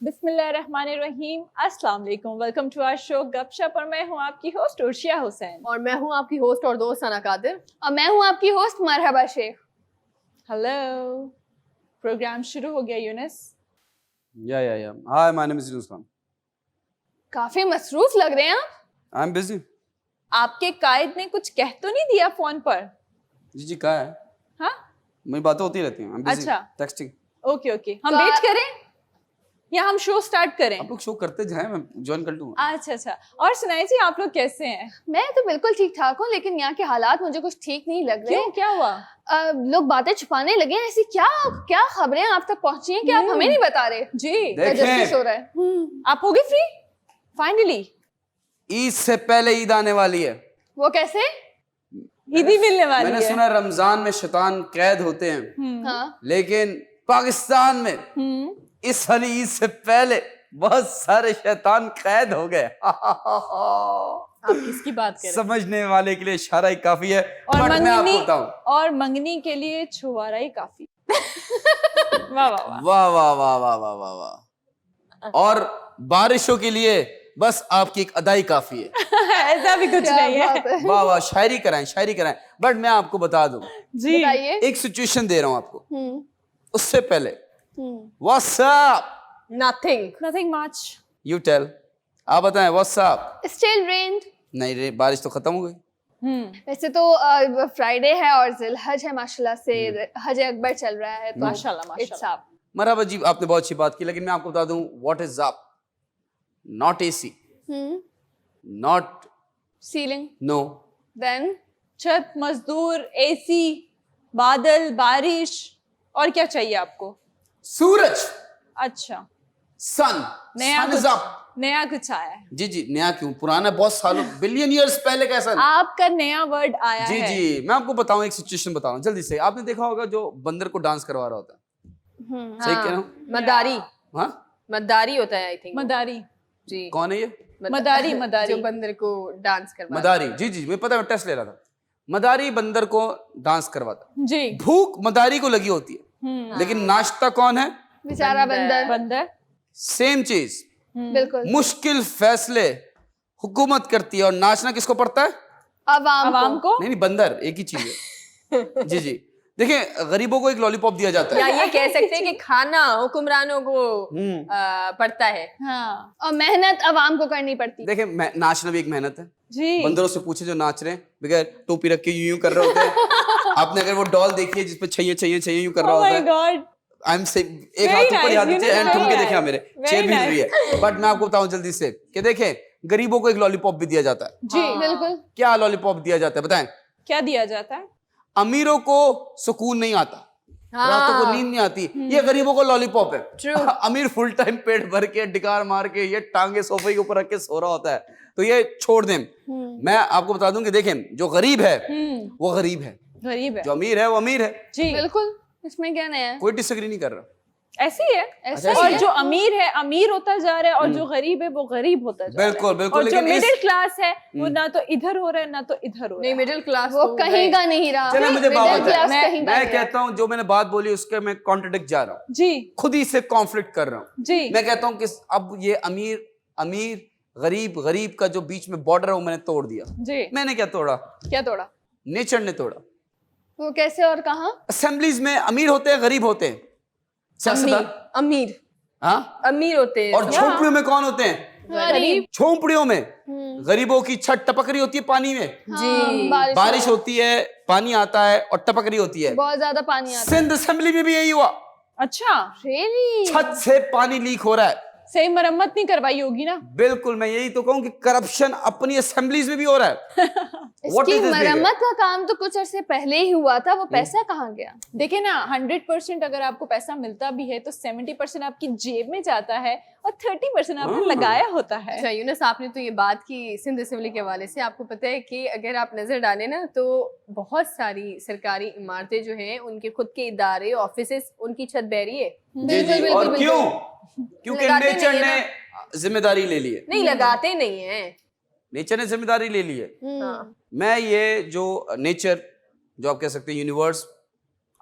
बिस्मिल्लाहिर्रहमानिर्रहीम, अस्सलाम वालेकुम। वेलकम टू आवर शो गपशप और मैं हूँ आपकी होस्ट उर्शिया हुसैन। और मैं हूँ आपकी होस्ट और दोस्त सना कादिर। और मैं हूँ आपकी होस्ट मरहबा शेख। हेलो, प्रोग्राम शुरू हो गया Younis. Yeah. Hi, my name is Yunus Khan. काफी मसरूफ लग रहे हैं आप। I'm busy. आपके कायद ने कुछ कह तो नहीं दिया फोन पर? जी कहा है? हाँ, मेरी बातें होती रहती हैं। I'm busy. अच्छा। Texting. ओके, हम वेट करें या हम शो स्टार्ट करें? आप लोग शो करते जाएं, मैं ज्वाइन कर लूंगा। अच्छा। और सुनाइए जी, आप लोग कैसे हैं? मैं तो बिल्कुल ठीक ठाक हूँ, लेकिन यहाँ के हालात मुझे कुछ ठीक नहीं लग रहे। क्यों, क्या हुआ? लोग बातें छुपाने लगे हैं। ऐसी क्या खबरें आप तक पहुंची हैं कि आप हमें नहीं बता रहे? जी, तजस्सुस हो रहा है। आप हो गए फ्री फाइनली? ईद से पहले ईद आने वाली है। वो कैसे? ईदी मिलने वाली है। मैंने सुना रमजान में शैतान कैद होते हैं, हाँ। लेकिन पाकिस्तान में इस वाली ईद से पहले बहुत सारे शैतान कैद हो गए। आप किसकी बात कर रहे हैं? समझने वाले के लिए इशारा ही काफी है। और बट मैं आपको बताऊं, और मंगनी के लिए छुआरा ही काफी। वाह वाह वाह वाह वाह वाह वाह वाह वाह वाह। और बारिशों के लिए बस आपकी एक अदाई काफी है। ऐसा भी कुछ नहीं है। वाह वाह, शायरी कराएं। बट मैं आपको बता दूं, जी बताइए। एक सिचुएशन दे रहा हूं आपको। उससे पहले what's up? Nothing much. You tell, आप बताएं व्हाट्स अप? स्टिल रेन्ड। नहीं रे, बारिश तो खत्म हो गई। वैसे तो फ्राइडे है और जिलहज है, माशाल्लाह से हज अकबर चल रहा है, तो माशाल्लाह इट्स अप। मरहबा जी, आपने बहुत अच्छी बात की, लेकिन मैं आपको बता दूं what is up? Not AC, not ceiling. No. Then छत, मजदूर, एसी, बादल, बारिश, और क्या चाहिए आपको? सूरज, अच्छा, सन, नया सन इज कुछ, अप। नया कुछ आया है। जी, नया क्यों, पुराना बहुत सालों बिलियन ईयर्स पहले का सन। आपका नया वर्ड आया जी है। जी, मैं आपको बताऊं, एक सिचुएशन बता रहा हूं जल्दी से। आपने देखा होगा जो बंदर को डांस करवा रहा होता है। सही कह रहा हूँ? मदारी। हाँ, मदारी होता है आई थिंक। मदारी। जी। कौन है ये? मदारी जो बंदर को डांस करवाता। मदारी। जी, मुझे पता है, मैं टेस्ट ले रहा था। मदारी बंदर को डांस करवाता। जी। भूख मदारी को लगी होती है, लेकिन नाश्ता कौन है? बेचारा बंदर। सेम चीज, बिल्कुल। मुश्किल फैसले हुकूमत करती है, और नाचना किसको पड़ता है? आवाम को। नहीं, बंदर एक ही चीज है। जी, देखिए, गरीबों को एक लॉलीपॉप दिया जाता या है। ये कह सकते हैं कि खाना हुक्मरानों को पड़ता है। हाँ और मेहनत आवाम को करनी पड़ती। देखिए, नाचना भी एक मेहनत है। जी। बंदरों से पूछे जो नाच रहे हैं, बगैर टोपी रख के यूं कर रहे होते हैं। आपने अगर वो डॉल देखी है जिसपे छैये यूं कर रहा होता है। गॉड, आई एम से एक हाथ ऊपर हाथ नीचे, एंड ठुमके देखे मेरे चेयर भी हिल रही है। बट मैं आपको बताऊं जल्दी से कि देखें, गरीबों को एक लॉलीपॉप भी दिया जाता है। जी बिल्कुल। क्या लॉलीपॉप दिया जाता है बताएं? क्या दिया जाता है? अमीरों को सुकून नहीं आता, रातों को नींद नहीं आती, ये गरीबों को लॉलीपॉप है। अमीर फुल टाइम पेट भर के डिकार मार के ये टांगे सोफे के ऊपर रख के सो रहा होता है, तो ये छोड़ दें। मैं आपको बता दूं कि देखें, जो गरीब है वो गरीब है, जो अमीर है वो अमीर है। जी बिल्कुल, इसमें क्या नया है? कोई डिसएग्री नहीं कर रहा। ऐसी है। ऐसा और ही है। जो अमीर है अमीर होता जा रहा है, और जो गरीब है वो गरीब होता जा रहा है। बिल्कुल। और जो लेकिन मिडिल क्लास है वो ना तो इधर हो रहा है ना तो इधर हो रहा नहीं, है। मिडिल क्लास वो कहीं का नहीं रहा। चलो मुझे बात मिडिल क्लास बताएं। कहीं का मैं नहीं रहा। कहता हूं, जो मैंने बात बोली उसके मैं कॉन्ट्रडिक्ट जा रहा हूं, जी खुद ही से कॉन्फ्लिक्ट कर रहा हूं। जी। मैं कहता हूं कि अब ये अमीर गरीब का जो बीच में बॉर्डर है वो मैंने तोड़ दिया। जी। मैंने क्या तोड़ा? क्या तोड़ा? नेचर ने तोड़ा। वो कैसे और कहाँ? असेंबलीज में अमीर होते हैं, गरीब होते हैं, सियासतदान। अमीर हाँ, अमीर होते हैं। और झोंपड़ियों में कौन होते हैं? गरीब। झोंपड़ियों में गरीबों की छत टपक रही होती है पानी में। जी। बारिश होती है, पानी आता है और टपक रही होती है। बहुत ज्यादा पानी आता सिंध असेंबली में भी यही हुआ, अच्छा, है। छत से पानी लीक हो रहा है। सही मरम्मत नहीं करवाई होगी ना? बिल्कुल, मैं यही तो कहूं कि करप्शन अपनी असेंबलीज में भी हो रहा है। What इसकी is this मरम्मत का काम तो कुछ अरसे पहले ही हुआ था, वो पैसा कहाँ गया? देखिए ना, 100% अगर आपको पैसा मिलता भी है तो 70% आपकी जेब में जाता है और 30% आपने लगाया होता है। अच्छा यूनुस, आपने तो ये बात की सिंध असेंबली के हवाले से। आपको पता है कि अगर आप नजर डालें ना, तो बहुत सारी सरकारी इमारतें जो हैं, उनके खुद के इदारे, ऑफिसेस, उनकी छत बह रही है। जी। और क्यों? क्योंकि लगाते नेचर नहीं है ने जिम्मेदारी ले ली है। नहीं, लगाते नहीं है। नेचर ने जिम्मेदारी ले ली है। मैं ये जो नेचर, जो आप कह सकते हैं यूनिवर्स,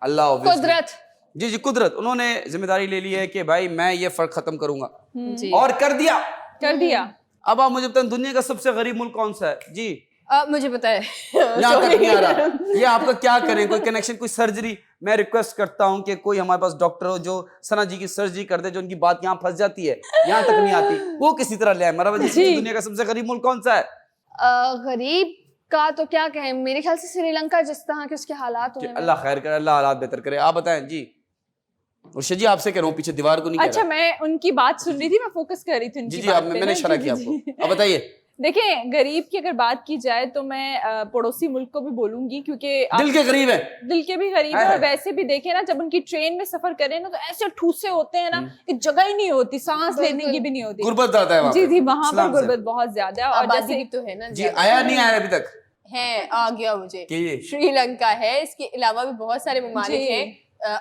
अल्लाह, कुदरत, जी जी, कुदरत, उन्होंने जिम्मेदारी ले ली है कि भाई मैं ये फर्क खत्म करूंगा, जी और कर दिया। कर दिया। अब आप मुझे बताएं दुनिया का सबसे गरीब मुल्क कौन सा है जी? मुझे पता है। यहाँ तक नहीं आ रहा। ये आपका क्या करें, कोई कनेक्शन, कोई सर्जरी? मैं रिक्वेस्ट करता हूँ कि कोई हमारे पास डॉक्टर हो जो सना जी की सर्जरी कर दे, जो उनकी बात यहाँ फंस जाती है, यहाँ तक नहीं आती, वो किसी तरह ले आए। मरहबा जी, दुनिया का सबसे गरीब मुल्क कौन सा है? गरीब का तो क्या कहें, मेरे ख्याल से श्रीलंका, जिस तरह के उसके हालात जी, हुए हैं। अल्लाह खैर करे, अल्लाह हालात बेहतर करे। आप बताएं जी। उर्शद जी आपसे कह रहा हूँ, पीछे दीवार को नहीं कह अच्छा, रहा। मैं उनकी बात सुन रही थी, मैं फोकस कर रही थी उनकी जी जी, बात आप पे मैंने ना। इशारा जी, किया जी, जी। आपको। अब बताइए। देखिए, गरीब की अगर बात की जाए तो मैं पड़ोसी मुल्क को भी बोलूंगी, क्योंकि दिल के करीब है। दिल के भी गरीब है। है। और वैसे भी देखे ना, जब उनकी ट्रेन में सफर करें ना, तो ऐसे ठूसे होते हैं ना कि जगह ही नहीं होती, सांस लेने की भी नहीं होती। गुर्बत ज्यादा है वहाँ जी पे। जी, वहाँ पर इस्लाम से। गुर्बत बहुत ज्यादा है। और आबादी जैसे भी तो है ना जी, ज्यादा। आया नहीं आया अभी तक है, आ गया मुझे। कि ये श्रीलंका है, इसके अलावा भी बहुत सारे ममालिक जी। हैं।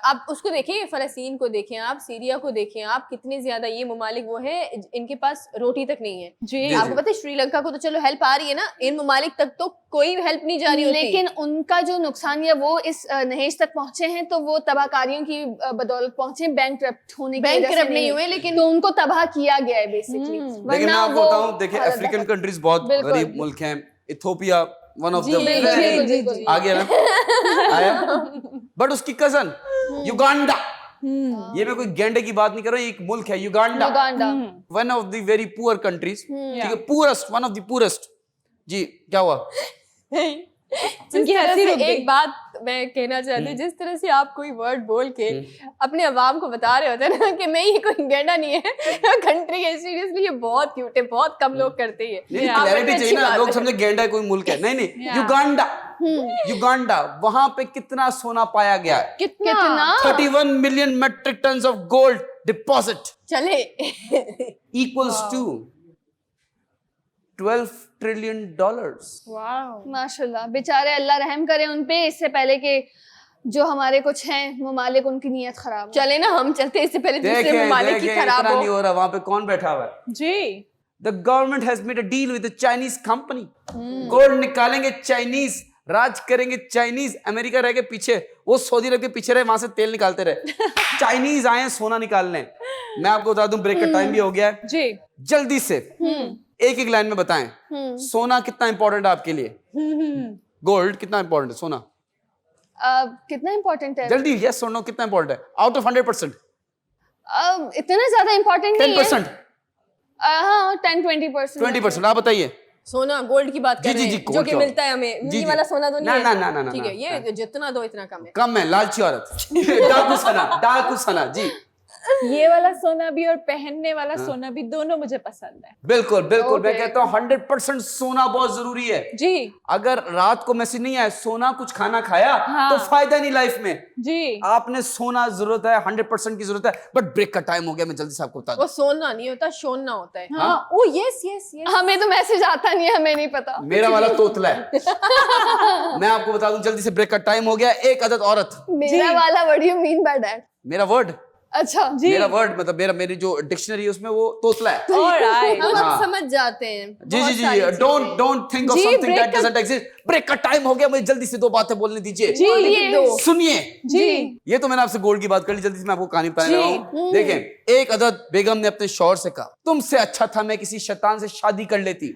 आप उसको देखें, फलस्तीन को देखें, आप सीरिया को देखें, आप कितने ज्यादा ये ममालिक वो है, इनके पास रोटी तक नहीं है। जी जी। आपको पता है श्रीलंका को तो चलो हेल्प आ रही है ना, इन ममालिक तक तो कोई हेल्प नहीं जा रही होती। लेकिन उनका जो नुकसान या वो इस नहेज तक पहुंचे हैं, तो वो तबाहकारियों की बदौलत पहुंचे, बैंक होने की बैंक वजह से नहीं हुए, लेकिन तो उनको तबाह किया गया है बेसिकली। लेकिन मैं आपको बताऊं, देखिए अफ्रीकन कंट्रीज बहुत बिल्कुल। गरीब मुल्क हैं। इथियोपिया वन ऑफ द बिल्कुल, बिल्कुल। आ गया ना, आया। बट उसकी कजन युगांडा, ये मैं कोई गेंडे की बात नहीं कर रहा हूँ, एक मुल्क है Uganda, Uganda. One of the very poor countries, ठीक है, poorest, one of the poorest. जी, क्या हुआ? जिस तरह हंसी से रुक गई। एक बात मैं कहना चाहती हूँ, जिस तरह से आप कोई वर्ड बोल के अपने अवाम को बता रहे होते हैं ना कि मैं ये कोई गेंडा नहीं है कंट्री है, सीरियसली ये बहुत क्यूट है, बहुत कम लोग करते हैं। नहीं, आप क्लैरिटी में चाहिए अच्छी ना, बात लोग है। समझे गेंडा कोई मुल्क है। नहीं नहीं, Yeah. युगांडा, युगांडा, वहां पे कितना सोना पाया गया है? कितना 31 million metric tons of gold deposit चले equals to $12 trillion. माशाल्लाह, बेचारे, अल्लाह रहम करे उन पे, इससे पहले कि जो हमारे कुछ हैं ममालिक उनकी नीयत खराब हो। चले ना, हम चलते हैं, इससे पहले दूसरे देखें ममालिक की देखें, खराब इतना हो। नहीं हो रहा। वहां पे कौन बैठा हुआ है? जी। The government has made a deal with a Chinese company. Gold निकालेंगे चाइनीज, राज करेंगे चाइनीज, अमेरिका रह के पीछे, वो सऊदी अरब के पीछे रहे, वहां से तेल निकालते रहे। चाइनीज आए सोना निकालने। मैं आपको बता दूं, ब्रेक का टाइम भी हो गया है। जी। जल्दी से एक एक लाइन में बताएं, सोना कितना इंपॉर्टेंट है आपके लिए? गोल्ड कितना इंपॉर्टेंट है? सोना कितना इम्पोर्टेंट है? जल्दी, यस और नो, कितना इंपॉर्टेंट है आउट ऑफ 100%? इतना ज्यादा इम्पोर्टेंट नहीं है। 10%, हाँ, 10-20%। 20%, आप बताइए। सोना, गोल्ड की बात जी, कर जी, रहे जी, हैं, गोल्ड जो कि क्या मिलता है हमें। जी, ये जी। वाला सोना तो नहीं ना, है। ना, ना, ना, ना, ठीक है, ना, ये जितना दो इतना कम है। कम है, लालची औरत। डाकू सना, डाकू सना जी। ये वाला सोना भी और पहनने वाला सोना भी, दोनों मुझे पसंद है। बिल्कुल बिल्कुल, मैं Okay. कहता हूँ 100% सोना बहुत जरूरी है। जी अगर रात को मैसेज नहीं आया सोना कुछ खाना खाया, हाँ। तो फायदा नहीं लाइफ में। जी। आपने सोना जरूरत है, 100% की जरूरत है। बट ब्रेक का टाइम हो गया, मैं जल्दी से आपको बता वो सोना नहीं होता, सोना होता है। हाँ, ओ यस यस यस। हमें तो मैसेज आता नहीं है, हमें नहीं पता। दूं। मेरा वाला तोतला है। मैं आपको बता दूं, जल्दी से ब्रेक का टाइम हो गया। एक अदद औरत, मेरा वाला, what do you mean by that? मेरा वर्ड, अच्छा जी। मेरा वर्ड मतलब मेरी जो डिक्शनरी है उसमें वो तोतला है। ऑलराइट। हम हाँ। अब समझ जाते हैं। जी बहुत जी सारी जी, चीजें। डोंट थिंक ऑफ जी, समथिंग break दैट का- डजंट एग्जिस्ट। ब्रेक का टाइम हो गया, मुझे जल्दी से दो बातें बोलने दीजिए। जी बोलिए दो। सुनिए, जी। ये तो मैंने आपसे गोल्ड की बात कर ली, जल्दी से मैं आपको कहानी बताने लगा हूं। देखें, एक अदद बेगम ने अपने शौहर से कहा, तुमसे अच्छा था मैं किसी शैतान से शादी कर लेती।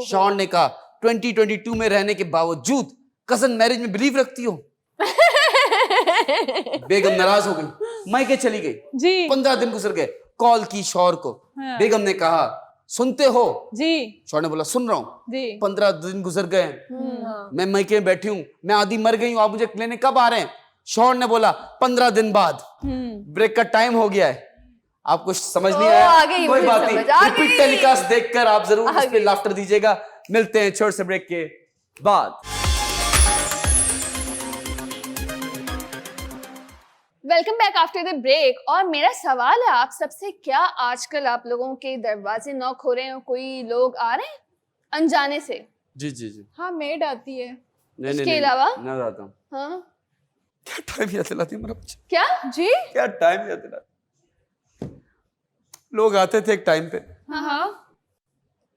शौहर ने कहा, 2022 में रहने के बावजूद कजन मैरिज में बिलीव रखती हो? बेगम नाराज हो गई, मायके चली गई। जी 15 दिन गुजर गए, कॉल की शौहर को। हाँ। बेगम ने कहा, सुनते हो? जी शौहर ने बोला, सुन रहा हूं। जी। 15 दिन गुजर गए, मैं मायके में बैठी हूँ, मैं आधी मर गई हूँ, आप मुझे लेने कब आ रहे हैं? शौहर ने बोला, 15 दिन बाद। ब्रेक का टाइम हो गया है। आपको समझ नहीं ओ, आया? आ गई, कोई मुझे बात नहीं, समझ आ रिपीट गई। टेलीकास्ट देखकर आप जरूर आ इस पे गई। लाफ्टर दीजिएगा। मिलते हैं छोटे से ब्रेक के बाद। Welcome back after the break. और मेरा सवाल है आप सबसे, क्या आजकल आप लोगों के दरवाजे नॉक हो रहे हैं, कोई लोग आ रहे हैं अनजाने से? जी जी जी। हाँ, मेड आती है। नहीं इसके नहीं अलावा? मैं बताता हूँ। हाँ, क्या टाइम याद दिलाती है मेरा बच्चा, क्या? जी। क्या टाइम याद दिलाती। लोग आते थे एक टाइम पे, हाँ हाँ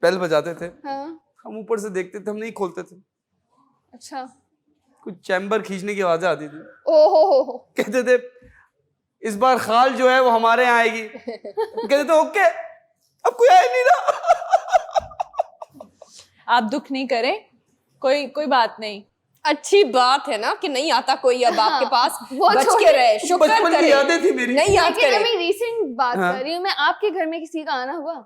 बेल बजाते थे, हाँ। हम ऊपर से देखते थे, हम नहीं खोलते थे। अच्छा। कुछ चैम्बर खींचने की आवाजें आती थी। ओ हो। कहते थे इस बार खाल जो है वो हमारे यहाँ आएगी। कहते तो ओके, अब कोई आया नहीं ना। आप दुख नहीं करें, कोई बात नहीं। अच्छी बात है ना कि नहीं आता कोई अब आपके पास, वो बच छोड़- के रहे, शुक्र बचपन की करें, यादें थी मेरी। नहीं याद लेकिन करें। अभी रिसेंट बात हाँ। कर रही हूँ मैं, आपके घर में किसी का आना हुआ?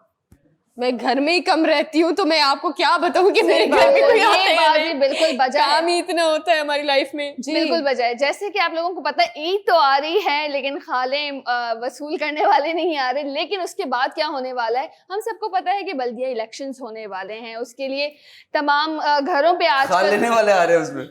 मैं घर में ही कम रहती हूँ तो मैं आपको क्या बताऊँ कि मेरे घर में कोई आता ये है बात नहीं। भी बिल्कुल बजा है। काम ही इतना होता है हमारी लाइफ में। बिल्कुल बजाय, जैसे कि आप लोगों को पता है ईद तो आ रही है लेकिन खाले वसूल करने वाले नहीं आ रहे, लेकिन उसके बाद क्या होने वाला है हम सबको पता है कि बल्दिया इलेक्शंस होने वाले हैं। उसके लिए तमाम घरों पे खाल आजकल लेने वाले आ रहे हैं उसमें।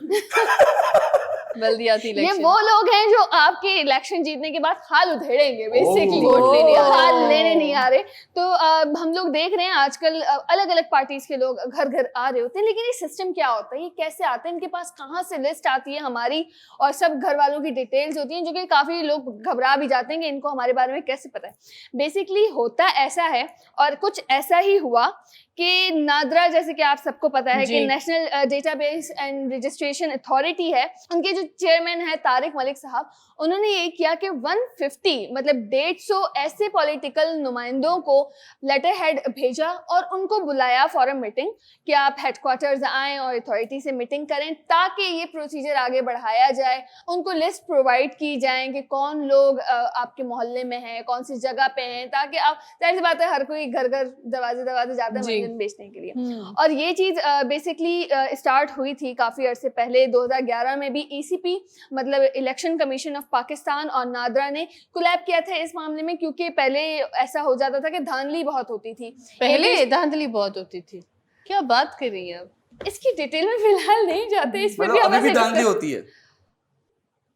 बल्दियाती ये इलेक्शन। वो लोग हैं जो आपके इलेक्शन जीतने के बाद खाल उधेड़ेंगे बेसिकली, ओह। वोट लेने आ रहे हैं। खाल लेने नहीं आ रहे। तो हम लोग देख रहे हैं आजकल अलग अलग पार्टीज के लोग घर घर आ रहे होते हैं, लेकिन ये सिस्टम क्या होता है, ये कैसे आते हैं, इनके पास कहाँ से लिस्ट आती है हमारी, और सब घर वालों की डिटेल्स होती हैं, जो कि काफी लोग घबरा भी जाते हैं कि इनको हमारे बारे में कैसे पता है। बेसिकली होता ऐसा है, और कुछ ऐसा ही हुआ कि नादरा, जैसे कि आप सबको पता है कि national database and registration authority है, उनके जो चेयरमैन है तारिक मलिक साहब, उन्होंने ये किया कि 150 मतलब 150 ऐसे पॉलिटिकल नुमाइंदों को लेटर हेड भेजा और उनको बुलाया फॉर अ मीटिंग कि आप हेडक्वार्टर्स आएँ और अथॉरिटी से मीटिंग करें ताकि ये प्रोसीजर आगे बढ़ाया जाए। उनको लिस्ट प्रोवाइड की जाए कि कौन लोग आपके मोहल्ले में हैं, कौन सी जगह पे हैं, ताकि आप, जाहिर सी बात है हर कोई घर घर दरवाजे दरवाजे जाता है मंजन बेचने के लिए। और ये चीज बेसिकली स्टार्ट हुई थी काफी अरसे पहले। 2011 में भी ECP मतलब इलेक्शन कमीशन ऑफ पाकिस्तान और नादरा ने कोलैब किया था इस मामले में, क्योंकि पहले ऐसा हो जाता था कि धांधली बहुत होती थी। पहले धांधली बहुत होती थी, क्या बात कर रही हैं आप? इसकी डिटेल में फिलहाल नहीं जाते, इस पर भी मतलब हम अभी भी ऐसे धांधली discuss- होती है।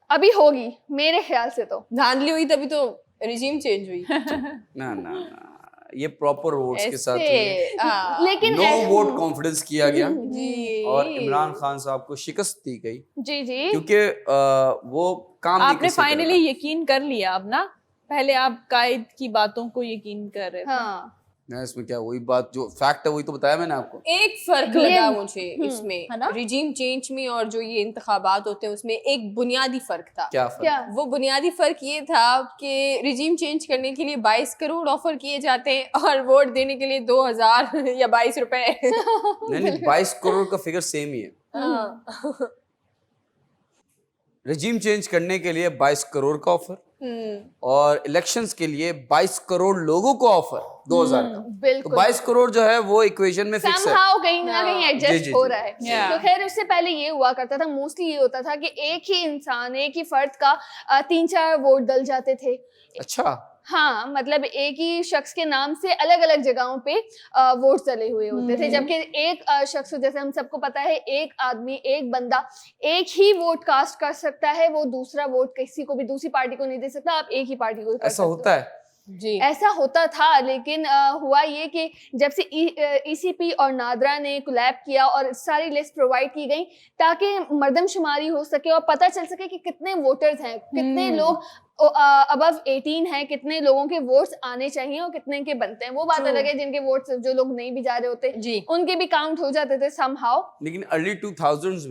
अभी होगी मेरे ख्याल से। तो धांधली हुई तभी तो रिजीम चेंज हुई। ना ना ना, ये प्रॉपर वोट्स के साथ हुई है। ऐसे, हाँ। लेकिन नो वोट कॉन्फिडेंस किया गया जी। और इमरान खान साहब को शिकस्त दी गई, जी जी क्योंकि वो काम नहीं आपने कर सके। फाइनली यकीन कर लिया अब ना, पहले आप कायद की बातों को यकीन कर रहे थे। हाँ ना, इसमें क्या, वही बात जो फैक्ट है वही तो बताया मैंने आपको। एक फर्क ये- लगा मुझे इसमें, है ना? रिजीम चेंज में और जो ये इंतखाबात होते हैं उसमें एक बुनियादी फर्क था। क्या फर्क? क्या वो बुनियादी फर्क ये था कि रिजीम चेंज करने के लिए 22 करोड़ ऑफर किए जाते हैं और वोट देने के लिए 2000 या 22 रुपए। नहीं 22 करोड़ का फिगर सेम ही है। हाँ। रिजीम चेंज करने के लिए 22 करोड़ का ऑफर और इलेक्शंस के लिए 22 करोड़ लोगों को ऑफर 2000 का। तो बिल्कुल 22 करोड़ जो है वो इक्वेशन में फिक्स है। somehow कहीं ना कहीं जी, एडजस्ट जी, हो जी। रहा है। Yeah. तो खैर उससे पहले ये हुआ करता था, मोस्टली ये होता था कि एक ही इंसान, एक ही फर्द का 3-4 वोट डल जाते थे। अच्छा, हाँ मतलब एक ही शख्स के नाम से अलग अलग जगहों पे वोट डले हुए होते थे, जबकि एक शख्स, जैसे हम सबको पता है, एक आदमी, एक बंदा एक ही वोट कास्ट कर सकता है, वो दूसरा वोट किसी को भी, दूसरी पार्टी को नहीं दे सकता, आप एक ही पार्टी को कर ऐसा सकते हो। होता है। जी। ऐसा होता था, लेकिन हुआ ये कि जब से ECP और नादरा ने कोलैब किया और सारी लिस्ट प्रोवाइड की गई ताकि मर्दमशुमारी हो सके और पता चल सके कि कितने वोटर्स हैं, कितने लोग अबव 18 हैं, कितने लोगों के वोट्स आने चाहिए और कितने के बनते हैं। वो बात अलग है जिनके वोट्स, जो लोग नहीं भी जा रहे होते, जी। उनके भी काउंट हो जाते थे समहाउ। लेकिन अर्ली 2000s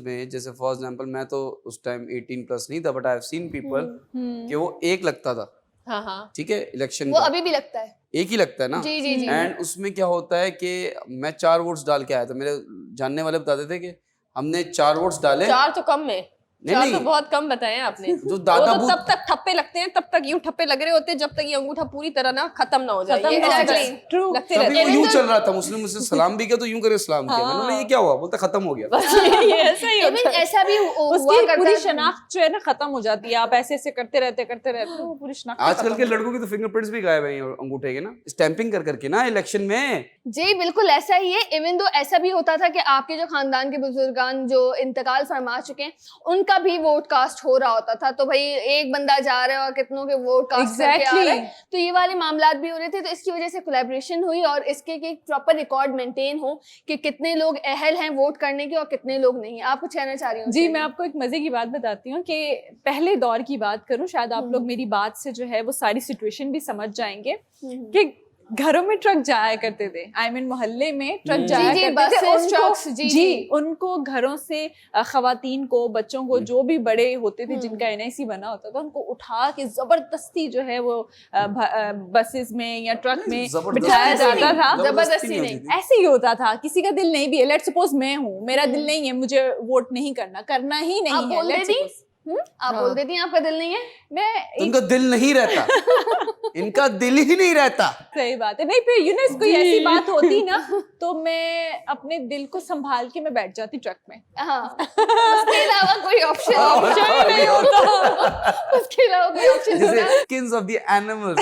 में जैसे फॉर एग्जांपल मैं तो उस टाइम 18 प्लस नहीं था, but I have seen people कि वो एक लगता था, हाँ हाँ। ठीक है, इलेक्शन वो का अभी भी लगता है। एक ही लगता है ना। जी जी जी एंड उसमें क्या होता है कि मैं 4 वोट्स डाल के आया था, मेरे जानने वाले बताते थे कि हमने 4 वोट्स डाले। 4 तो कम है, नहीं, 4 नहीं। तो बहुत कम बताया आपने। जो वो दादा तो बूथ तब तक ठप्पे लगते हैं, तब तक यूं ठप्पे लग रहे होते हैं जब तक ये अंगूठा पूरी तरह ना खत्म ना हो जाए। खत्म ये ना हो ऐसे जाए। बस True. लगते तभी रहते वो हैं। यूं चल रहा था, उसने मुझसे सलाम भी किया तो यूं करे सलाम किया। मैंने बोला ये क्या हुआ? बोलता खत्म हो गया। बस ये ऐसा ही इवन होता है। ऐसा भी हुआ उसकी करता पूरी है। शनाख्त जो है ना खत्म हो जाती है, आप ऐसे ऐसे करते रहते तो वो पूरी शनाख्त आजकल खत्म के लड़कों के तो फिंगरप्रिंट्स भी गायब हैं अंगूठे के ना, स्टैंपिंग कर करके ना इलेक्शन में। जी बिल्कुल ऐसा ही है। इवन दो ऐसा भी होता था कि आपके जो खानदान के बुजुर्गान जो इंतकाल फरमा चुके हैं, उनका भी वोट कास्ट हो रहा होता था। तो भाई एक बंदा जा रहा है और कितनों के वोट कास्ट करके आ रहा है, तो ये वाले मामलात भी हो रहे थे। तो इसकी वजह से कोलैबोरेशन हुई और इसके कि प्रॉपर रिकॉर्ड मेंटेन हो कि कितने लोग अहल हैं वोट करने के और कितने लोग नहीं। आप कुछ कहना चाह रही हो? जी, मैं आपको एक मजे की बात बताती हूँ कि पहले दौर की बात करूँ, शायद आप लोग मेरी बात से जो है वो सारी सिचुएशन भी समझ जाएंगे कि घरों में ट्रक जाया करते थे, आई मीन मोहल्ले में ट्रक जाया जी, करते थे, buses, trucks, जी, जी। उनको घरों से खवातीन को, बच्चों को, जो भी बड़े होते थे जिनका NIC बना होता था, उनको उठा के जबरदस्ती जो है वो बसेस में या ट्रक में बिठाया जाता था। जबरदस्ती नहीं, ऐसे ही होता था, किसी का दिल नहीं भी है, लेट्स सपोज मैं हूँ, मेरा दिल नहीं है, मुझे वोट नहीं करना ही नहीं आप है, बोल let's देती? suppose। आप बोल देती हैं आपका दिल नहीं है? मैं उनका दिल नहीं रहता, इनका दिल ही नहीं रहता। सही बात है। नहीं, फिर यूनेस कोई ऐसी बात होती ना तो मैं अपने दिल को संभाल के मैं बैठ जाती ट्रक में। हाँ, उसके अलावा कोई ऑप्शन नहीं होता। उसके अलावा कोई ऑप्शन जैसे skins of the animals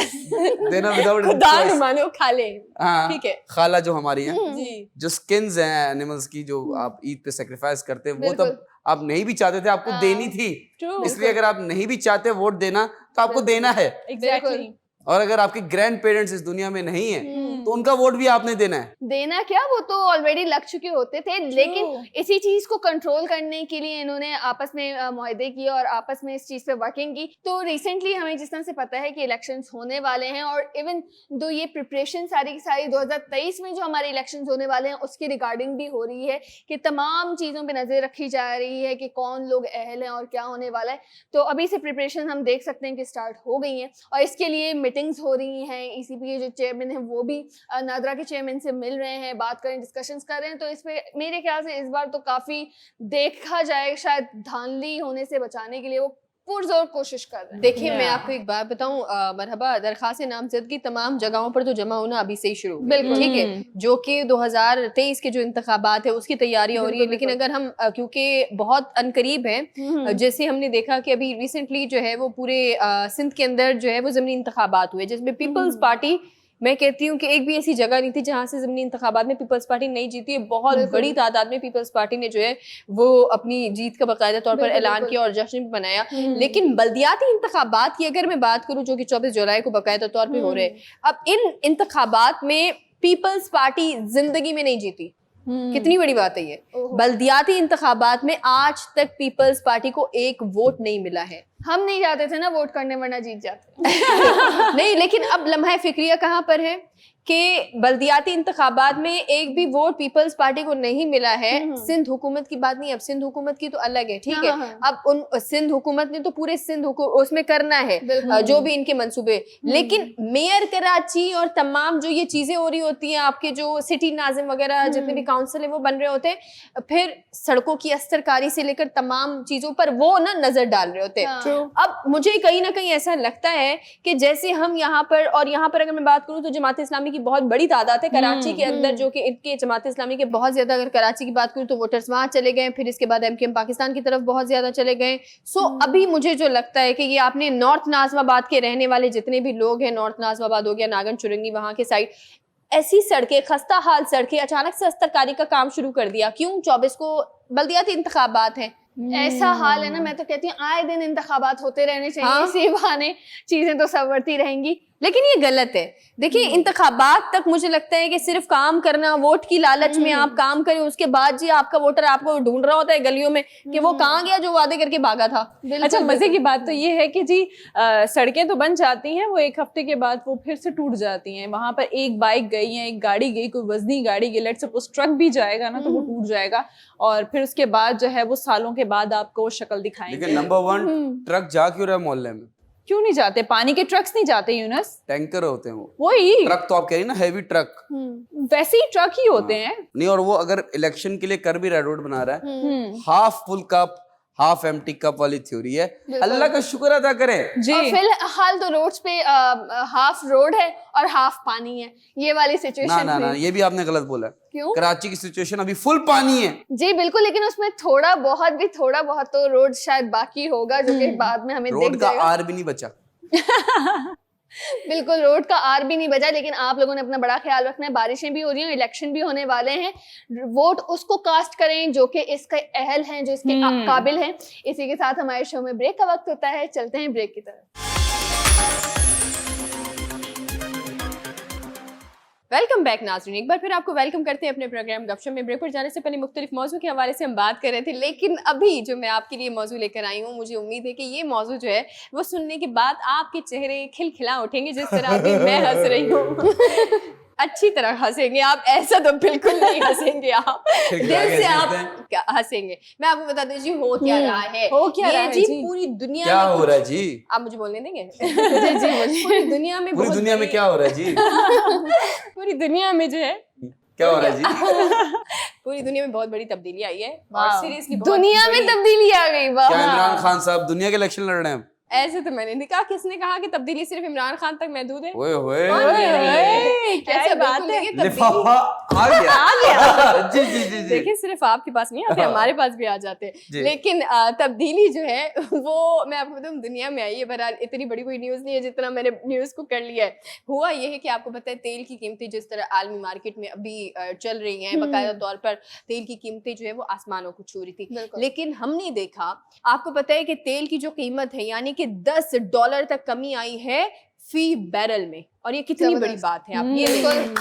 देना without खुदा choice। न माने वो खा ले। हाँ, ठीक है। खाला जो हमारी है, जी, जो स्किन्स हैं एनिमल्स की, जो आप ईद पे सेक्रीफाइस करते हैं, वो बिल्कुल। तब आप नहीं भी चाहते थे, आपको देनी थी। ट्रू, इसलिए अगर आप नहीं भी चाहते वोट देना तो आपको देना है। एग्जैक्टली। और अगर आपके ग्रैंड पेरेंट्स इस दुनिया में नहीं है तो उनका वोट भी आपने देना है। देना क्या, वो तो ऑलरेडी लग चुके होते थे, लेकिन इसी चीज को कंट्रोल करने के लिए इन्होंने आपस में मुआहदे किए और आपस में इस चीज पे वर्किंग की। तो रिसेंटली हमें जिस तरह से पता है कि इलेक्शंस होने वाले हैं, और इवन दो ये प्रिपरेशन सारी की सारी 2023 में जो हमारे इलेक्शंस होने वाले हैं उसकी रिगार्डिंग भी हो रही है कि तमाम चीजों पे नजर रखी जा रही है कि कौन लोग अहल हैं और क्या होने वाला है। तो अभी से प्रिपरेशन हम देख सकते हैं कि स्टार्ट हो गई हैं, और इसके लिए मीटिंग्स हो रही हैं। ECP के जो चेयरमैन हैं वो भी नादरा के चेयरमैन से मिल रहे हैं, बात कर रहे हैं, डिस्कशंस कर रहे हैं। तो इस पे मेरे ख्याल से इस बार तो काफी देखा जाए, शायद धांधली होने से बचाने के लिए वो पुरजोर कोशिश कर रहे हैं। देखिए मैं आपको एक बात बताऊं, मरहबा दरखास्त नामजदगी तमाम जगहों पर तो जमा होना अभी से ही शुरू हो गई। बिल्कुल। ठीक है, जो कि 2023 के जो इंतखाबात है उसकी तैयारी हो रही है। लेकिन अगर हम क्योंकि बहुत अनकरीब है, जैसे हमने देखा कि अभी रिसेंटली जो है वो पूरे सिंध के अंदर जो है वो ज़मीनी इंतखाबात हुए, जिसमें पीपल्स पार्टी, मैं कहती हूँ कि एक भी ऐसी जगह नहीं थी जहां से ज़मीनी इंतखाबात में पीपल्स पार्टी नहीं जीती है। बहुत बड़ी तादाद में पीपल्स पार्टी ने जो है वो अपनी जीत का बाकायदा तौर पर ऐलान किया और जश्न भी मनाया। लेकिन बल्दियाती इंतखाबात की अगर मैं बात करूँ, जो कि 24 जुलाई को बाकायदा तौर पर हो रहे हैं, अब इन इंतखाबात में पीपल्स पार्टी जिंदगी में नहीं जीती। कितनी बड़ी बात है ये। बल्दियाती इंतखाबात में आज तक पीपल्स पार्टी को एक वोट नहीं मिला है। हम नहीं जाते थे ना वोट करने, वरना जीत जाते। नहीं, लेकिन अब लम्हा फिक्रिया कहाँ पर है कि बल्दियाती इंतखाबात में एक भी वोट पीपल्स पार्टी को नहीं मिला है। सिंध हुकूमत की बात नहीं, अब सिंध हुकूमत की तो अलग है, ठीक है। अब उन सिंध हुकूमत ने तो पूरे सिंध उसमें करना है जो भी इनके मंसूबे, लेकिन मेयर कराची और तमाम जो ये चीजें हो रही होती हैं, आपके जो सिटी नाजिम वगैरह जितने भी काउंसिल है वो बन रहे होते हैं, फिर सड़कों की अस्तरकारी से लेकर तमाम चीजों पर वो ना नजर डाल रहे होते हैं। अब मुझे कहीं ना कहीं ऐसा लगता है कि जैसे हम यहाँ पर, और यहाँ पर अगर मैं बात करूँ तो जमात इस्लामी की बहुत बड़ी तादाद है कराची के अंदर, जो कि इनके जमात इस्लामी के बहुत ज्यादा, अगर कराची की बात करूँ तो वोटर्स वहां चले गए, फिर इसके बाद MKM पाकिस्तान की तरफ बहुत ज्यादा चले गए। सो अभी मुझे जो लगता है कि ये आपने नॉर्थ नाज़िमाबाद के रहने वाले जितने भी लोग हैं, नॉर्थ नाज़िमाबाद हो गया, नागन चुरंगी, वहां के साइड ऐसी सड़कें, खस्ता हाल सड़कें, अचानक से अस्तरकारी का काम शुरू कर दिया। क्यों? 24 को बल्दियाती इंतखाबात हैं। ऐसा हाल है ना, मैं तो कहती हूँ आए दिन इंतखाबात होते रहने चाहिए। हाँ? इसी बहाने चीजें तो संवरती रहेंगी। लेकिन ये गलत है। देखिए, इंतखाबात तक मुझे लगता है कि सिर्फ काम करना, वोट की लालच में आप काम करें, उसके बाद जी आपका वोटर आपको ढूंढ रहा होता है गलियों में कि वो कहाँ गया जो वादे करके भागा था। अच्छा, मजे की बात तो ये है कि जी सड़कें तो बन जाती हैं, वो एक हफ्ते के बाद वो फिर से टूट जाती हैं। वहां पर एक बाइक गई या एक गाड़ी गई, कोई वजनी गाड़ी गई, लेट्स सपोज ट्रक भी जाएगा ना तो वो टूट जाएगा, और फिर उसके बाद जो है वो सालों के बाद आपको वो शक्ल दिखाएंगे। लेकिन नंबर 1 ट्रक जा क्यों रहा है मोहल्ले में? क्यों नहीं जाते? पानी के ट्रक्स नहीं जाते यूनस, टैंकर होते हैं वो। वही ट्रक तो आप कह रही ना, हैवी ट्रक, वैसे ही ट्रक ही होते हैं। नहीं, और वो अगर इलेक्शन के लिए कर भी रहा है, रोड बना रहा है, half full cup half empty cup वाली थ्योरी है। अल्लाह का शुक्र अदा करें जी। और फिलहाल तो रोड्स पे हाफ रोड है और हाफ पानी है, ये वाली सिचुएशन। ना, ये भी आपने गलत बोला। क्यों? कराची की सिचुएशन अभी फुल पानी है। जी बिल्कुल, लेकिन उसमें थोड़ा बहुत तो रोड शायद बाकी होगा, जो कि बाद में हमें रोड दिख का जाएगा। आर भी नहीं बचा। बिल्कुल, रोड का आर भी नहीं बचा। लेकिन आप लोगों ने अपना बड़ा ख्याल रखना है, बारिशें भी हो रही हैं, इलेक्शन भी होने वाले हैं। वोट उसको कास्ट करें जो कि इसके अहल हैं, जो इसके काबिल हैं। इसी के साथ हमारे शो में ब्रेक का वक्त होता है, चलते हैं ब्रेक की तरफ। वेलकम बैक नाज़रीन, एक बार फिर आपको वेलकम करते हैं अपने प्रोग्राम गपशप में। ब्रेक पर जाने से पहले मुख्तलिफ मौजू के हवाले से हम बात कर रहे थे, लेकिन अभी जो मैं आपके लिए मौजू लेकर आई हूँ, मुझे उम्मीद है कि ये मौजू जो है वो सुनने के बाद आपके चेहरे खिलखिला उठेंगे, जिस तरह अभी मैं हंस रही हूँ। अच्छी तरह हंसेंगे आप, ऐसा तो बिल्कुल नहीं हंसेंगे आप, दिल से आप हंसेंगे। मैं आपको बता दूं जी हो क्या रहा है, हो क्या रहा है जी जी? पूरी दुनिया क्या में हो रहा है जी? आप मुझे बोलने देंगे? जी जी बोलिए। पूरी दुनिया में पूरी बहुत दुनिया में बड़ी- क्या हो रहा है जी? पूरी दुनिया में जो है क्या हो रहा है जी? पूरी दुनिया में बहुत बड़ी तब्दीली आई है, और वाह। सीरियसली दुनिया में तब्दीली आ गई, वाह। क्या इमरान खान साहब दुनिया के इलेक्शन लड़ रहे हैं? ऐसे तो मैंने नहीं कहा, किसने कहा कि तब्दीली सिर्फ इमरान खान तक महदूद है? ओए होए, क्या ऐसा बात बिल्कुल है? नहीं है, तब्दीली- लिफाफा आ गया। जी जी जी जी। देखिए सिर्फ आपके पास नहीं आते, हमारे पास भी आ जाते हैं, जी। लेकिन तब्दीली जो है वो मैं आपको बताऊं दुनिया में आई है। बहरहाल इतनी बड़ी कोई न्यूज़ नहीं है जितना मैंने न्यूज़ को कर लिया है। हुआ ये है कि आपको पता है तेल की कीमतें जिस तरह आलमी मार्केट में अभी चल रही हैं, बाकायदा तौर पर तेल की कीमतें जो है वो आसमानों को छू रही थी, बिल्कुल। लेकिन हमने देखा, आपको पता है कि तेल की जो कीमत है यानी कि $10 तक कमी आई है फी बैरल में, और ये कितनी बड़ी जबरदस्त। बात है। आप ये देखिए,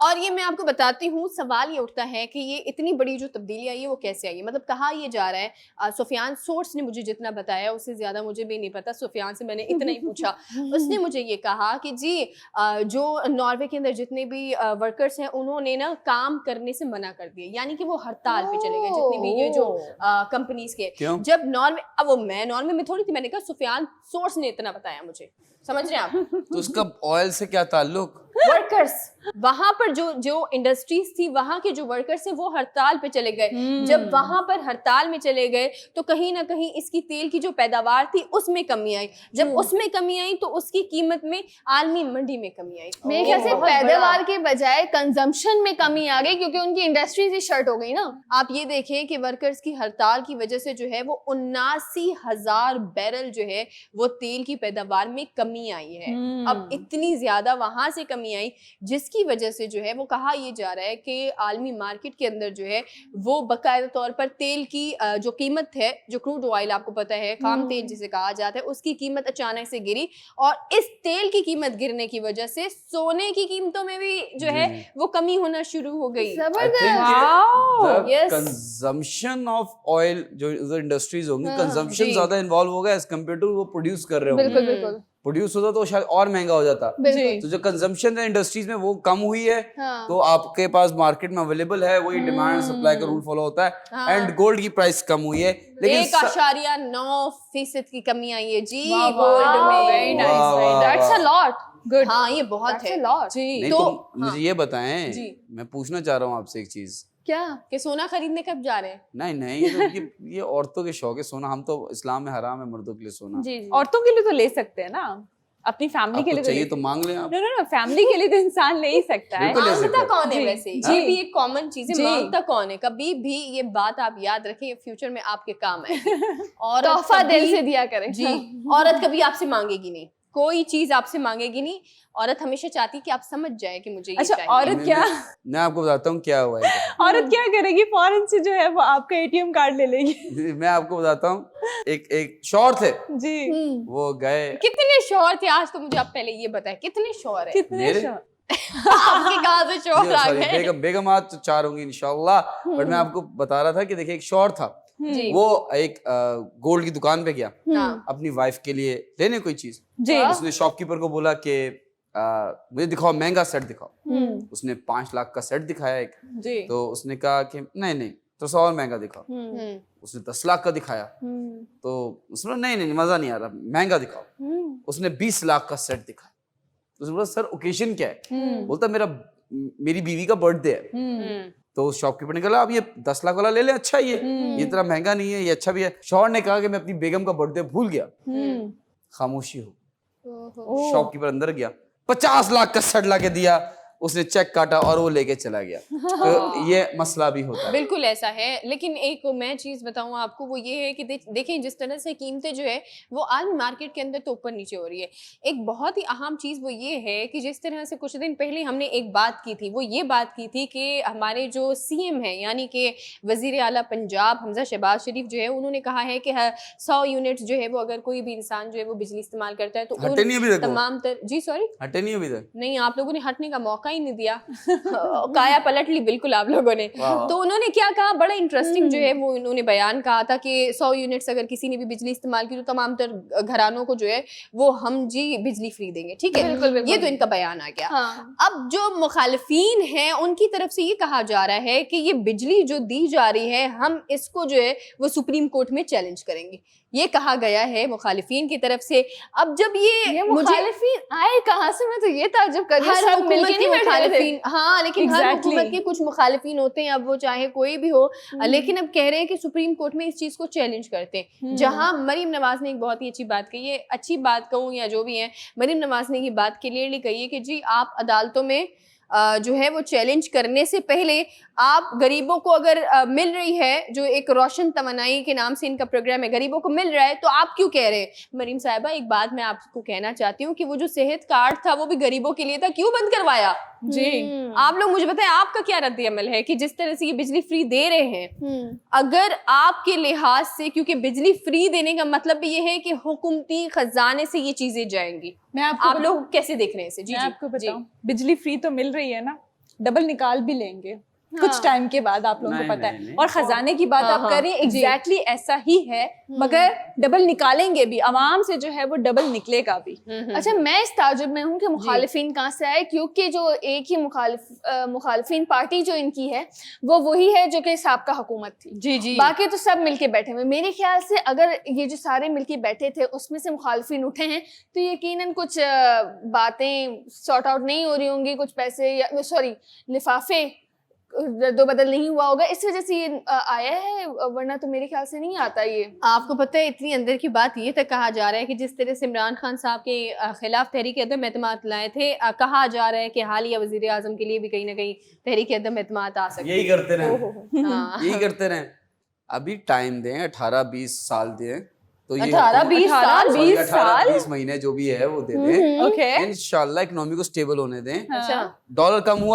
और ये मैं आपको बताती हूँ, सवाल ये उठता है कि ये इतनी बड़ी जो तब्दीली आई है वो कैसे आई है, मतलब कहाँ ये जा रहा है। सुफियान सोर्स ने मुझे जितना बताया उससे ज़्यादा मुझे भी नहीं पता, सुफियान से मैंने इतना ही पूछा। उसने मुझे ये कहा कि जी जो नॉर्वे के अंदर जितने भी वर्कर्स हैं उन्होंने ना काम करने से मना कर दिया, यानी कि वो हड़ताल पे चले गए, जितनी भी ये जो कंपनीज के। क्यों? जब नॉर्वे, अब वो मैं नॉर्वे में थोड़ी थी, मैंने कहा सुफियान सोर्स ने इतना बताया मुझे, समझ रहे हैं आप? तो उसका ऑयल से क्या ताल्लुक? वर्कर्स वहां पर जो इंडस्ट्रीज थी, वहां के जो वर्कर्स हैं वो हड़ताल पे चले गए। जब वहां पर हड़ताल में चले गए तो कहीं ना कहीं इसकी तेल की जो पैदावार थी उसमें कमी आई। जब उसमें कमी आई तो उसकी कीमत में आलमी मंडी में कमी आई। मेरे ख्याल से बहुत बड़ा- पैदावार के बजाय कंजम्पशन में कमी आ गई, क्योंकि उनकी इंडस्ट्रीज ही शर्ट हो गई ना। आप ये देखें कि वर्कर्स की हड़ताल की वजह से जो है वो 79,000 बैरल जो है वो तेल की पैदावार में कमी आई है। अब इतनी ज्यादा वहां से कमी आई जिसकी वजह से जो है वो कहा ये जा रहा है कि आलमी मार्केट के अंदर जो है वो बाकायदा तौर पर तेल की जो कीमत है, जो क्रूड ऑयल आपको पता है खाम तेल जिसे कहा जाता है, उसकी कीमत अचानक से गिरी, और इस तेल की कीमत गिरने की वजह से सोने की कीमतों में भी जो है वो कमी होना शुरू हो गई। जबरदस्त। Yes. कंजम्पशन ऑफ ऑयल जो इधर इंडस्ट्रीज होंगी, हाँ, कंजम्पशन जी। ज्यादा इन्वॉल्व होगा एज कम्पेयर टू वो प्रोड्यूस कर रहे होंगे। बिल्कुल बिल्कुल प्रोड्यूस होता तो शायद और महंगा हो जाता। बिल्कुल। तो जो कंजम्पशन है इंडस्ट्रीज में वो कम हुई है, हाँ। तो आपके पास मार्केट में अवेलेबल है, वही डिमांड सप्लाई का रूल फॉलो होता है, एंड गोल्ड की प्राइस कम हुई है, लेकिन 1.9% की कमी आई है जी वाह, गोल्ड वाह, में। very nice, वाह, very वाह, nice. That's a lot. Good. हाँ ये बहुत दैट्स है अ लॉट। जी। नहीं तो- तो मुझे ये बताएं, जी। मैं पूछना चाह रहा हूँ आपसे एक चीज। क्या? कि सोना खरीदने कब जा रहे हैं? नहीं नहीं, ये औरतों के शौक है सोना, हम तो इस्लाम में हराम है मर्दों के लिए सोना। जी जी। औरतों के लिए तो ले सकते हैं ना, अपनी फैमिली के आपको लिए चाहिए तो तो मांग लें आप। नो नो नो, फैमिली के लिए तो इंसान ले ही सकता है। बिल्कुल ले सकते मांगता हैं। कौन है जी, वैसे? जी। ये भी एक कॉमन चीज है, जी। मांगता कौन है? कभी भी ये बात आप याद रखें, ये फ्यूचर में आपके काम आएगी। और तोहफा दिल से दिया करें। जी, औरत कभी आपसे मांगेगी नहीं, कोई चीज आपसे मांगेगी नहीं। औरत हमेशा चाहती है कि आप समझ जाए कि मुझे ये अच्छा, चाहिए। औरत क्या मैं आपको बताता हूँ क्या हुआ है। औरत क्या करेगी? फौरन से जो है वो आपका एटीएम कार्ड ले लेगी। मैं आपको बताता हूँ, एक शौहर थे, जी। वो गए, कितने शौहर थे? आज तो मुझे आप पहले ये बताएं, कितने शौहर है? कितने मेरे? आपके कहाँ से शौहर आ सॉरी गए? बेगमात तो 4 होंगी इंशाल्लाह, बट मैं आपको बता रहा था कि देखिए एक शौहर था, जी। वो एक गोल्ड की दुकान पे गया हाँ। अपनी वाइफ के लिए लेने कोई चीज। जी। उसने शॉपकीपर को बोला कि मुझे दिखाओ, महंगा सेट दिखाओ। उसने 5 लाख का सेट दिखाया एक, जी। तो उसने कहा कि नहीं तो और महंगा दिखाओ। हम्म। उसने 10 लाख का दिखाया, तो उसने नहीं मजा नहीं आ रहा, महंगा दिखाओ। उसने 20 लाख का सेट दिखाया, तो उसने बोला सर ओकेजन क्या है? बोलता मेरी बीवी का बर्थडे है। तो शॉपकीपर ने कहा आप ये 10 लाख वाला ले ले, अच्छा ये इतना महंगा नहीं है, ये अच्छा भी है। शौहर ने कहा कि मैं अपनी बेगम का बर्थडे भूल गया। खामोशी हो। शॉपकीपर अंदर गया, 50 लाख का सेट ला के दिया। उसने चेक काटा और वो लेके चला गया। तो ये मसला भी होता है। बिल्कुल ऐसा है, लेकिन एक मैं चीज बताऊं आपको, वो ये है कि देखें जिस तरह से कीमतें जो है वो आज मार्केट के अंदर तो ऊपर नीचे हो रही है। एक बहुत ही अहम चीज वो ये है कि जिस तरह से कुछ दिन पहले हमने एक बात की थी, वो ये बात की थी कि हमारे जो सीएम है यानी कि वजीर आला पंजाब हमजा शहबाज शरीफ जो है, उन्होंने कहा है कि 100 यूनिट्स जो है वो अगर कोई भी इंसान जो है वो बिजली इस्तेमाल करता है तो हटे नहीं अभी तक वो? तमाम जी सॉरी हटे नहीं अभी तक? नहीं, आप लोगों ने हटने का मौका ही नहीं दिया। काया पलट ली बिल्कुल आप लोगों ने। तो उन्होंने क्या कहा, बड़ा इंटरेस्टिंग जो है वो उन्होंने बयान कहा था कि 100 यूनिट्स अगर किसी ने भी बिजली इस्तेमाल की तो तमाम तर घरानों को जो है वो हम जी बिजली फ्री देंगे, ठीक है। बिल्कुल, बिल्कुल। ये तो इनका बयान आ गया। हाँ। अब जो मुखालिफिन हैं उनकी तरफ से ये कहा जा रहा है कि ये बिजली जो दी जा रही है हम इसको जो है वो सुप्रीम कोर्ट में चैलेंज करेंगे, ये कहा गया है मुखालिफिन की तरफ से। अब जब ये मुखालिफिन आए कहाँ से, मैं तो ये ताज्जुब कर रही हूँ, हर सब हुकूमत मिलके के नहीं बैठे थे। मुखालिफिन, हाँ लेकिन हर Exactly. हुकूमत के कुछ मुखालिफिन होते हैं, अब वो चाहे कोई भी हो, लेकिन अब कह रहे हैं कि सुप्रीम कोर्ट में इस चीज को चैलेंज करते हैं। जहां मरीम नवाज ने एक बहुत ही अच्छी बात कही है, अच्छी बात कहूँ या जो भी है, मरीम नवाज ने ये बात क्लियरली कही है कि जी आप अदालतों में जो है वो चैलेंज करने से पहले आप गरीबों को अगर मिल रही है, जो एक रोशन तमन्नाई के नाम से इनका प्रोग्राम है, गरीबों को मिल रहा है तो आप क्यों कह रहे हैं। मरीम साहिबा एक बात मैं आपको कहना चाहती हूँ कि वो जो सेहत कार्ड था वो भी गरीबों के लिए था, क्यों बंद करवाया जी। आप लोग मुझे बताएं आपका क्या रद्द अमल है कि जिस तरह से ये बिजली फ्री दे रहे हैं, अगर आपके लिहाज से, क्योंकि बिजली फ्री देने का मतलब भी ये है कि हुकूमती खजाने से ये चीजें जाएंगी, मैं आपको आप लोग कैसे देख रहे हैं इसे। जी मैं जी आपको जी। बताऊं, बिजली फ्री तो मिल रही है ना, डबल निकाल भी लेंगे हाँ। कुछ टाइम के बाद, आप लोगों को नहीं, पता नहीं, है। नहीं। और खजाने की बात हाँ, आप कर रही हैं, जी। एग्जैक्टली ऐसा ही है, मगर डबल निकालेंगे भी, आवाम से जो है वो डबल निकलेगा भी। अच्छा, मैं इस ताजुब में हूँ कि मुखालिफिन कहाँ से आए, क्योंकि जो एक ही मुखालिफिन पार्टी जो इनकी है वो वही है जो कि साबका हुकूमत थी। जी जी। बाकी तो सब मिलके बैठे हुए। मेरे ख्याल से अगर ये जो सारे मिलके बैठे थे उसमें से मुखालिफिन उठे हैं तो यकीनन कुछ बातें सॉर्ट आउट नहीं हो रही होंगी, कुछ पैसे या सॉरी लिफाफे दो बदल नहीं हुआ होगा, इस वजह से ये आया है, वरना तो मेरे ख्याल से नहीं आता ये। आपको पता है इतनी अंदर की बात ये तक कहा जा रहा है कि जिस तरह से इमरान खान साहब के खिलाफ तहरीक अदम एतमाद लाए थे, कहा जा रहा है कि हालिया वजीर आजम के लिए भी कहीं ना कहीं तहरीक अदम एतमाद आ सकती है। यही करते रहे, हाँ। यही करते रहे। अभी टाइम दें, 18-20 साल दें तो ये 18-20 साल, 20 साल, 20 महीने जो भी है वो दे दें, ओके। इंशाल्लाह इकोनॉमी को स्टेबल होने दें। अच्छा, डॉलर कम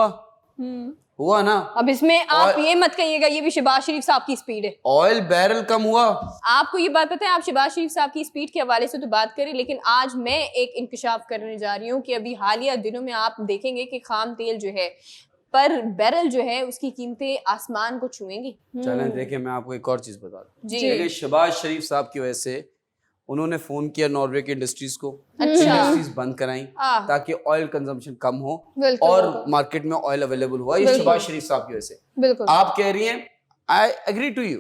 हुआ ना। अब इसमें आप ये मत कहिएगा ये भी शहबाज शरीफ साहब की स्पीड है। ऑयल बैरल कम हुआ। आपको ये बात पता है, आप शहबाज शरीफ साहब की स्पीड के हवाले से तो बात करें, लेकिन आज मैं एक इंकशाफ करने जा रही हूँ कि अभी हालिया दिनों में आप देखेंगे कि खाम तेल जो है पर बैरल जो है उसकी कीमतें आसमान को छुएंगी। चलें देखें, मैं आपको एक और चीज बता दूं। जी। देखिए, शहबाज शरीफ साहब की वजह से उन्होंने फोन किया नॉर्वे की इंडस्ट्रीज को, अच्छा। इंडस्ट्रीज बंद कराई आह। ताकि ऑयल कंजम्पशन कम हो बिल्कुल, और बिल्कुल। मार्केट में ऑयल अवेलेबल हुआ। ये बिल्कुल। शहबाज शरीफ साहब की वजह से। बिल्कुल। आप कह रही हैं, आई एग्री टू यू,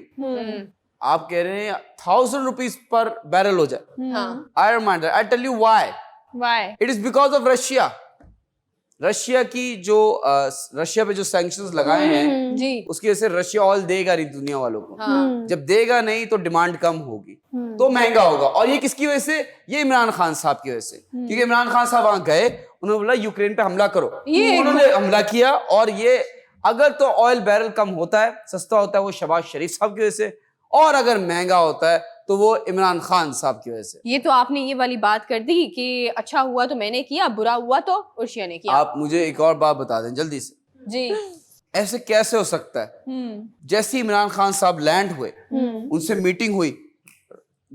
आप कह रहे हैं 1000 रुपीज पर बैरल हो जाए। हाँ। I remind, I tell you why. Why? It is because of Russia. Russia की जो रशिया पे जो सैंक्शंस लगाए हैं जी। उसकी वजह से रशिया ऑयल देगा नहीं दुनिया वालों को। हाँ। जब देगा नहीं तो डिमांड कम होगी, तो महंगा होगा। और ये किसकी वजह से? ये इमरान खान साहब की वजह से। क्योंकि इमरान खान साहब वहां गए, उन्होंने बोला यूक्रेन पे हमला करो, उन्होंने हमला किया। और ये अगर तो ऑयल बैरल कम होता है, सस्ता होता है, वो शहबाज शरीफ साहब की वजह से, और अगर महंगा होता है तो वो इमरान खान साहब की वजह से। ये तो आपने ये वाली बात कर दी कि अच्छा हुआ तो मैंने किया, बुरा हुआ तो रशिया ने किया। आप मुझे एक और बात बता दें जल्दी से, जी। ऐसे कैसे हो सकता है? जैसे ही इमरान खान साहब लैंड हुए, उनसे मीटिंग हुई,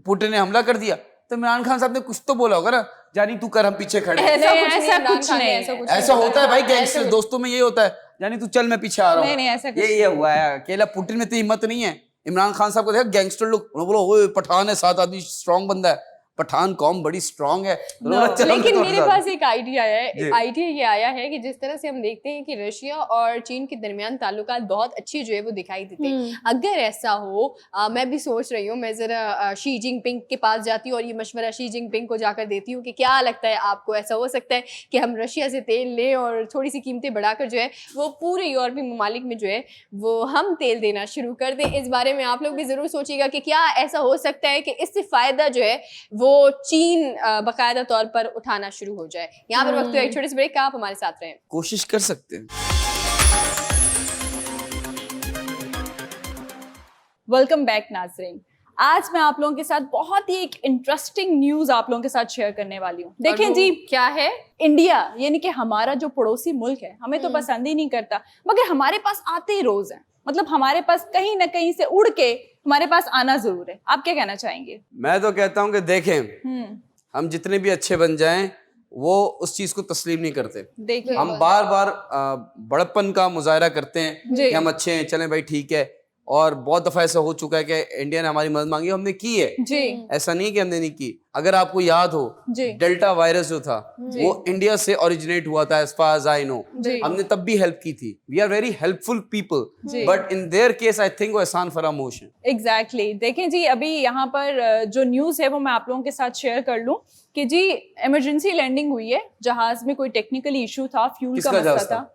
पुतिन ने हमला कर दिया, तो इमरान खान साहब ने कुछ तो बोला होगा ना, जानी तू कर, हम पीछे खड़े हैं। ऐसा कुछ नहीं। ऐसा होता है भाई, गैंगस्टर दोस्तों में ये होता है, जानी तू चल मैं पीछे आ रहा हूँ। नहीं, ऐसा कुछ ये हुआ है। अकेला पुतिन में तो हिम्मत नहीं है। इमरान खान साहब को देखा गैंगस्टर लोग, उन्होंने बोला ओए पठान है, 7 आदमी स्ट्रांग बंदा है, पठान कौम बड़ी स्ट्रांग है। लेकिन मेरे पास एक आइडिया है। जी। आइडिया ये आया है कि जिस तरह से हम देखते हैं कि रशिया और चीन के दरमियान ताल्लुकात बहुत अच्छे जो है वो दिखाई देते हैं। अगर ऐसा हो, मैं भी सोच रही हूँ, मैं जरा शी जिनपिंग के पास जाती हूँ और ये मशवरा शी जिनपिंग को जाकर देती हूँ कि क्या लगता है आपको, ऐसा हो सकता है कि हम रशिया से तेल लें और थोड़ी सी कीमतें बढ़ाकर जो है वो पूरे यूरोपीय ममालिक में जो है वो हम तेल देना शुरू कर दें। इस बारे में आप लोग भी जरूर सोचिएगा कि क्या ऐसा हो सकता है कि इससे फायदा जो है वो चीन बाकायदा तौर पर उठाना शुरू हो जाए। यहाँ पर वक्त है एक छोटे से ब्रेक का, आप हमारे साथ रहें। कोशिश कर सकते हैं। वेलकम बैक नाज़रीन। आज मैं आप लोगों के साथ बहुत ही एक इंटरेस्टिंग न्यूज आप लोगों के साथ शेयर करने वाली हूँ। देखें जी, क्या है? इंडिया यानी कि हमारा जो पड़ोसी मुल्क है, हमें तो पसंद ही नहीं करता, मगर हमारे पास आते ही रोज हैं। मतलब हमारे पास कहीं ना कहीं से उड़ के हमारे पास आना जरूर है। आप क्या कहना चाहेंगे? मैं तो कहता हूँ कि देखें, हम जितने भी अच्छे बन जाएं वो उस चीज को तस्लीम नहीं करते। देखिए, हम बार बार बड़प्पन का मुजाहरा करते हैं जी। कि हम अच्छे हैं, चलें भाई ठीक है। और बहुत दफा ऐसा हो चुका है कि इंडिया ने हमारी मदद मांगी, हमने की है, जी ऐसा नहीं कि हमने नहीं की। अगर आपको याद हो, जी। डेल्टा वायरस जो था वो इंडिया से ओरिजिनेट हुआ था, as far as I know. जी। हमने तब भी हेल्प की थी। We are very helpful people, but in their case I think वो एहसान फरामोश है। एग्जैक्टली। देखें जी, अभी यहाँ पर जो न्यूज़ है वो मैं आप लोगों के साथ शेयर कर लूँ कि जी इमरजेंसी लैंडिंग हुई है। जहाज में कोई टेक्निकल इशू था, फ्यूल का किसका मसला जहाज था।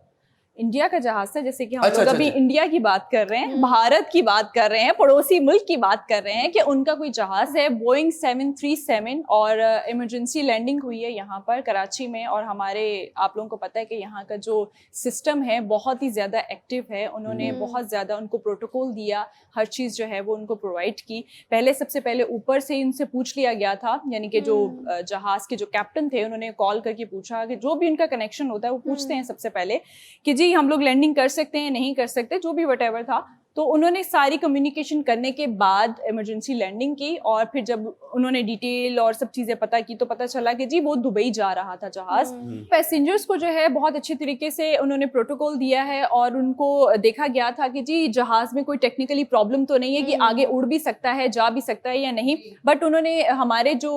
इंडिया का जहाज था। जैसे कि हम अच्छा, लोग अच्छा, अभी अच्छा। इंडिया की बात कर रहे हैं, भारत की बात कर रहे हैं, पड़ोसी मुल्क की बात कर रहे हैं कि उनका कोई जहाज है बोइंग 737 और इमरजेंसी लैंडिंग हुई है यहाँ पर कराची में। और हमारे आप लोगों को पता है कि यहाँ का जो सिस्टम है बहुत ही ज़्यादा एक्टिव है। उन्होंने बहुत ज़्यादा उनको प्रोटोकॉल दिया, हर चीज़ जो है वो उनको प्रोवाइड की। पहले सबसे पहले ऊपर से ही उनसे पूछ लिया गया था, यानी कि जो जहाज़ के जो कैप्टन थे उन्होंने कॉल करके पूछा कि जो भी उनका कनेक्शन होता है वो पूछते हैं सबसे पहले कि जी हम लोग लैंडिंग कर सकते हैं, नहीं कर सकते, जो भी व्हाटएवर था। तो उन्होंने सारी कम्युनिकेशन करने के बाद इमरजेंसी लैंडिंग की। और फिर जब उन्होंने डिटेल और सब चीज़ें पता की तो पता चला कि जी वो दुबई जा रहा था जहाज़। पैसेंजर्स को जो है बहुत अच्छे तरीके से उन्होंने प्रोटोकॉल दिया है और उनको देखा गया था कि जी जहाज़ में कोई टेक्निकली प्रॉब्लम तो नहीं है कि आगे उड़ भी सकता है, जा भी सकता है या नहीं। बट उन्होंने हमारे जो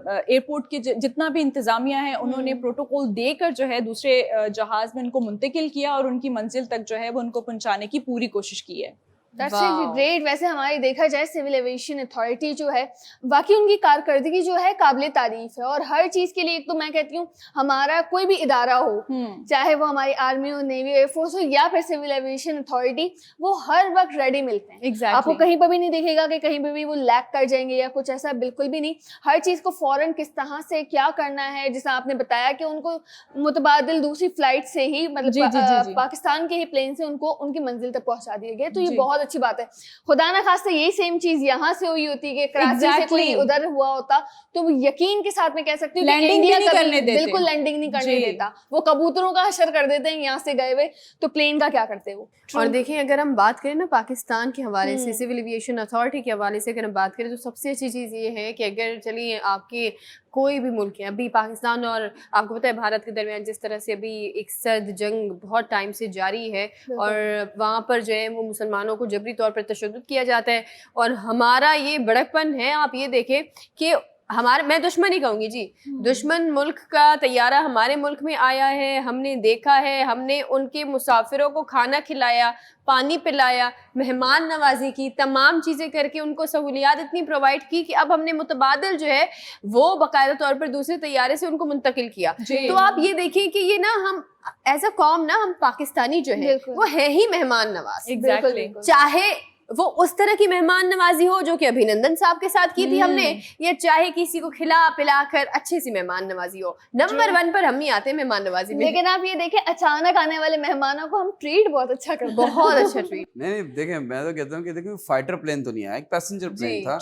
एयरपोर्ट के जितना भी इंतज़ामिया है उन्होंने प्रोटोकॉल देकर जो है दूसरे जहाज़ में उनको मुंतकिल किया और उनकी मंजिल तक जो है वो उनको पहुंचाने की पूरी कोशिश की है। That's really great। वैसे हमारी देखा जाए सिविल एविएशन अथॉरिटी जो है वाकई उनकी कारकर्दगी जो है काबिले तारीफ है। और हर चीज के लिए एक तो मैं कहती हूँ हमारा कोई भी इदारा हो, चाहे वो हमारी आर्मी हो, नेवी, एयरफोर्स हो या फिर सिविल एविएशन अथॉरिटी, वो हर वक्त रेडी मिलते हैं। Exactly. आपको कहीं पर भी नहीं दिखेगा कि कहीं पर भी वो लैग कर जाएंगे या कुछ ऐसा, बिल्कुल भी नहीं। हर चीज को फौरन किस तरह से क्या करना है, जैसा आपने बताया कि उनको मुतबादिल दूसरी फ्लाइट से ही मतलब पाकिस्तान के ही प्लेन से उनको उनकी मंजिल तक पहुंचा दिए गए। तो ये बहुत अच्छी बात है। खुदा ना खास्ता यही सेम चीज यहाँ से हुई होती कि कराची से कोई उधर हुआ होता तो वो यकीन के साथ में कह सकती हूँ कि इंडिया बिल्कुल लैंडिंग नहीं करने देता। वो कबूतरों का हशर कर देते हैं यहाँ से गए हुए, तो प्लेन का क्या करते वो। और देखिए अगर हम बात करें ना पाकिस्तान के हवाले से, सिविल एविएशन अथॉरिटी के हवाले से अगर हम बात करें तो सबसे अच्छी चीज़ ये है कि अगर चलिए आपके कोई भी मुल्क है, अभी पाकिस्तान और आपको पता है भारत के दरमियान जिस तरह से अभी एक सर्द जंग बहुत टाइम से जारी है और वहाँ पर जो है वो मुसलमानों को जबरी तौर पर तशद्दुद किया जाता है। और हमारा ये बड़कपन है, आप ये देखें कि हमारे, मैं दुश्मन ही कहूँगी जी, दुश्मन मुल्क का तैयारा हमारे मुल्क में आया है, हमने देखा है, हमने उनके मुसाफिरों को खाना खिलाया, पानी पिलाया, मेहमान नवाजी की, तमाम चीज़ें करके उनको सहूलियात इतनी प्रोवाइड की कि अब हमने मुतबादिल जो है वो बाकायदा तौर पर दूसरे तैयारे से उनको मुंतकिल किया। तो आप ये देखिए कि ये ना हम एज अ कौम ना, हम पाकिस्तानी जो है वो है ही मेहमान नवाज। Exactly. चाहे वो उस तरह की मेहमान नवाजी हो जो कि अभिनंदन साहब के साथ की थी हमने, या चाहे किसी को खिला पिला कर अच्छी सी मेहमान नवाजी हो, नंबर 1 पर हम ही आते हैं मेहमान नवाजी में। लेकिन आप ये देखें अचानक आने वाले मेहमानों को हम ट्रीट बहुत अच्छा करते हैं, बहुत अच्छा ट्रीट। नहीं देखें, मैं तो कहता हूँ कि देखिए फाइटर प्लेन तो नहीं आया, एक पैसेंजर प्लेन था।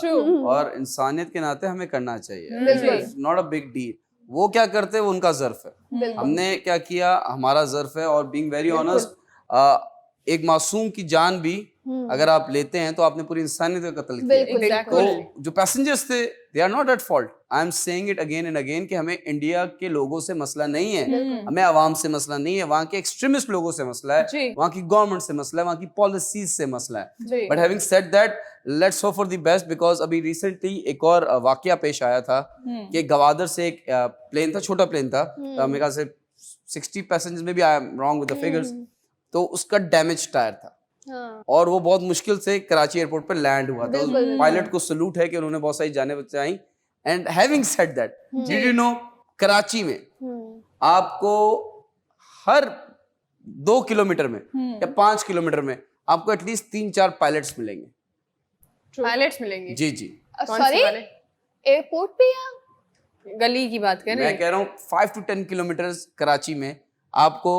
और इंसानियत के नाते हमें करना चाहिए, नॉट अ बिग डील। वो क्या करते हैं वो उनका ज़र्फ है, हमने क्या किया हमारा ज़र्फ है। और बीइंग वेरी ऑनेस्ट, एक मासूम की जान भी अगर आप लेते हैं तो आपने पूरी इंसानियत का कत्ल किया। तो जो पैसेंजर्स थे they are not at fault. I am saying it again and again कि हमें इंडिया के लोगों से मसला नहीं है, हमें आवाम से मसला नहीं है, वहाँ के एक्सट्रीमिस्ट लोगों से मसला है, वहाँ की गवर्नमेंट से मसला है, वहाँ की पॉलिसीज से मसला है। But having said that, let's hope for the best, because अभी रिसेंटली एक और वाकया पेश आया था कि गवादर से एक प्लेन था, छोटा प्लेन था, मेरे ख्याल से 60 पैसेंजर्स में भी, I am wrong with the figures, तो उसका डैमेज टायर था। और वो बहुत मुश्किल से कराची एयरपोर्ट पर लैंड हुआ था। पायलट को सलूट है कि उन्होंने बहुत सारी जानें बचाई। And having said that, did you no Karachi में आपको हर 2 किलोमीटर में या 5 किलोमीटर में आपको एटलीस्ट 3-4 पायलट्स मिलेंगे। पायलट्स मिलेंगे? जी जी। सॉरी, एयरपोर्ट पे या गली की बात कर रहे मैं हैं? कह रहा हूँ 5 to 10 किलोमीटर कराची में आपको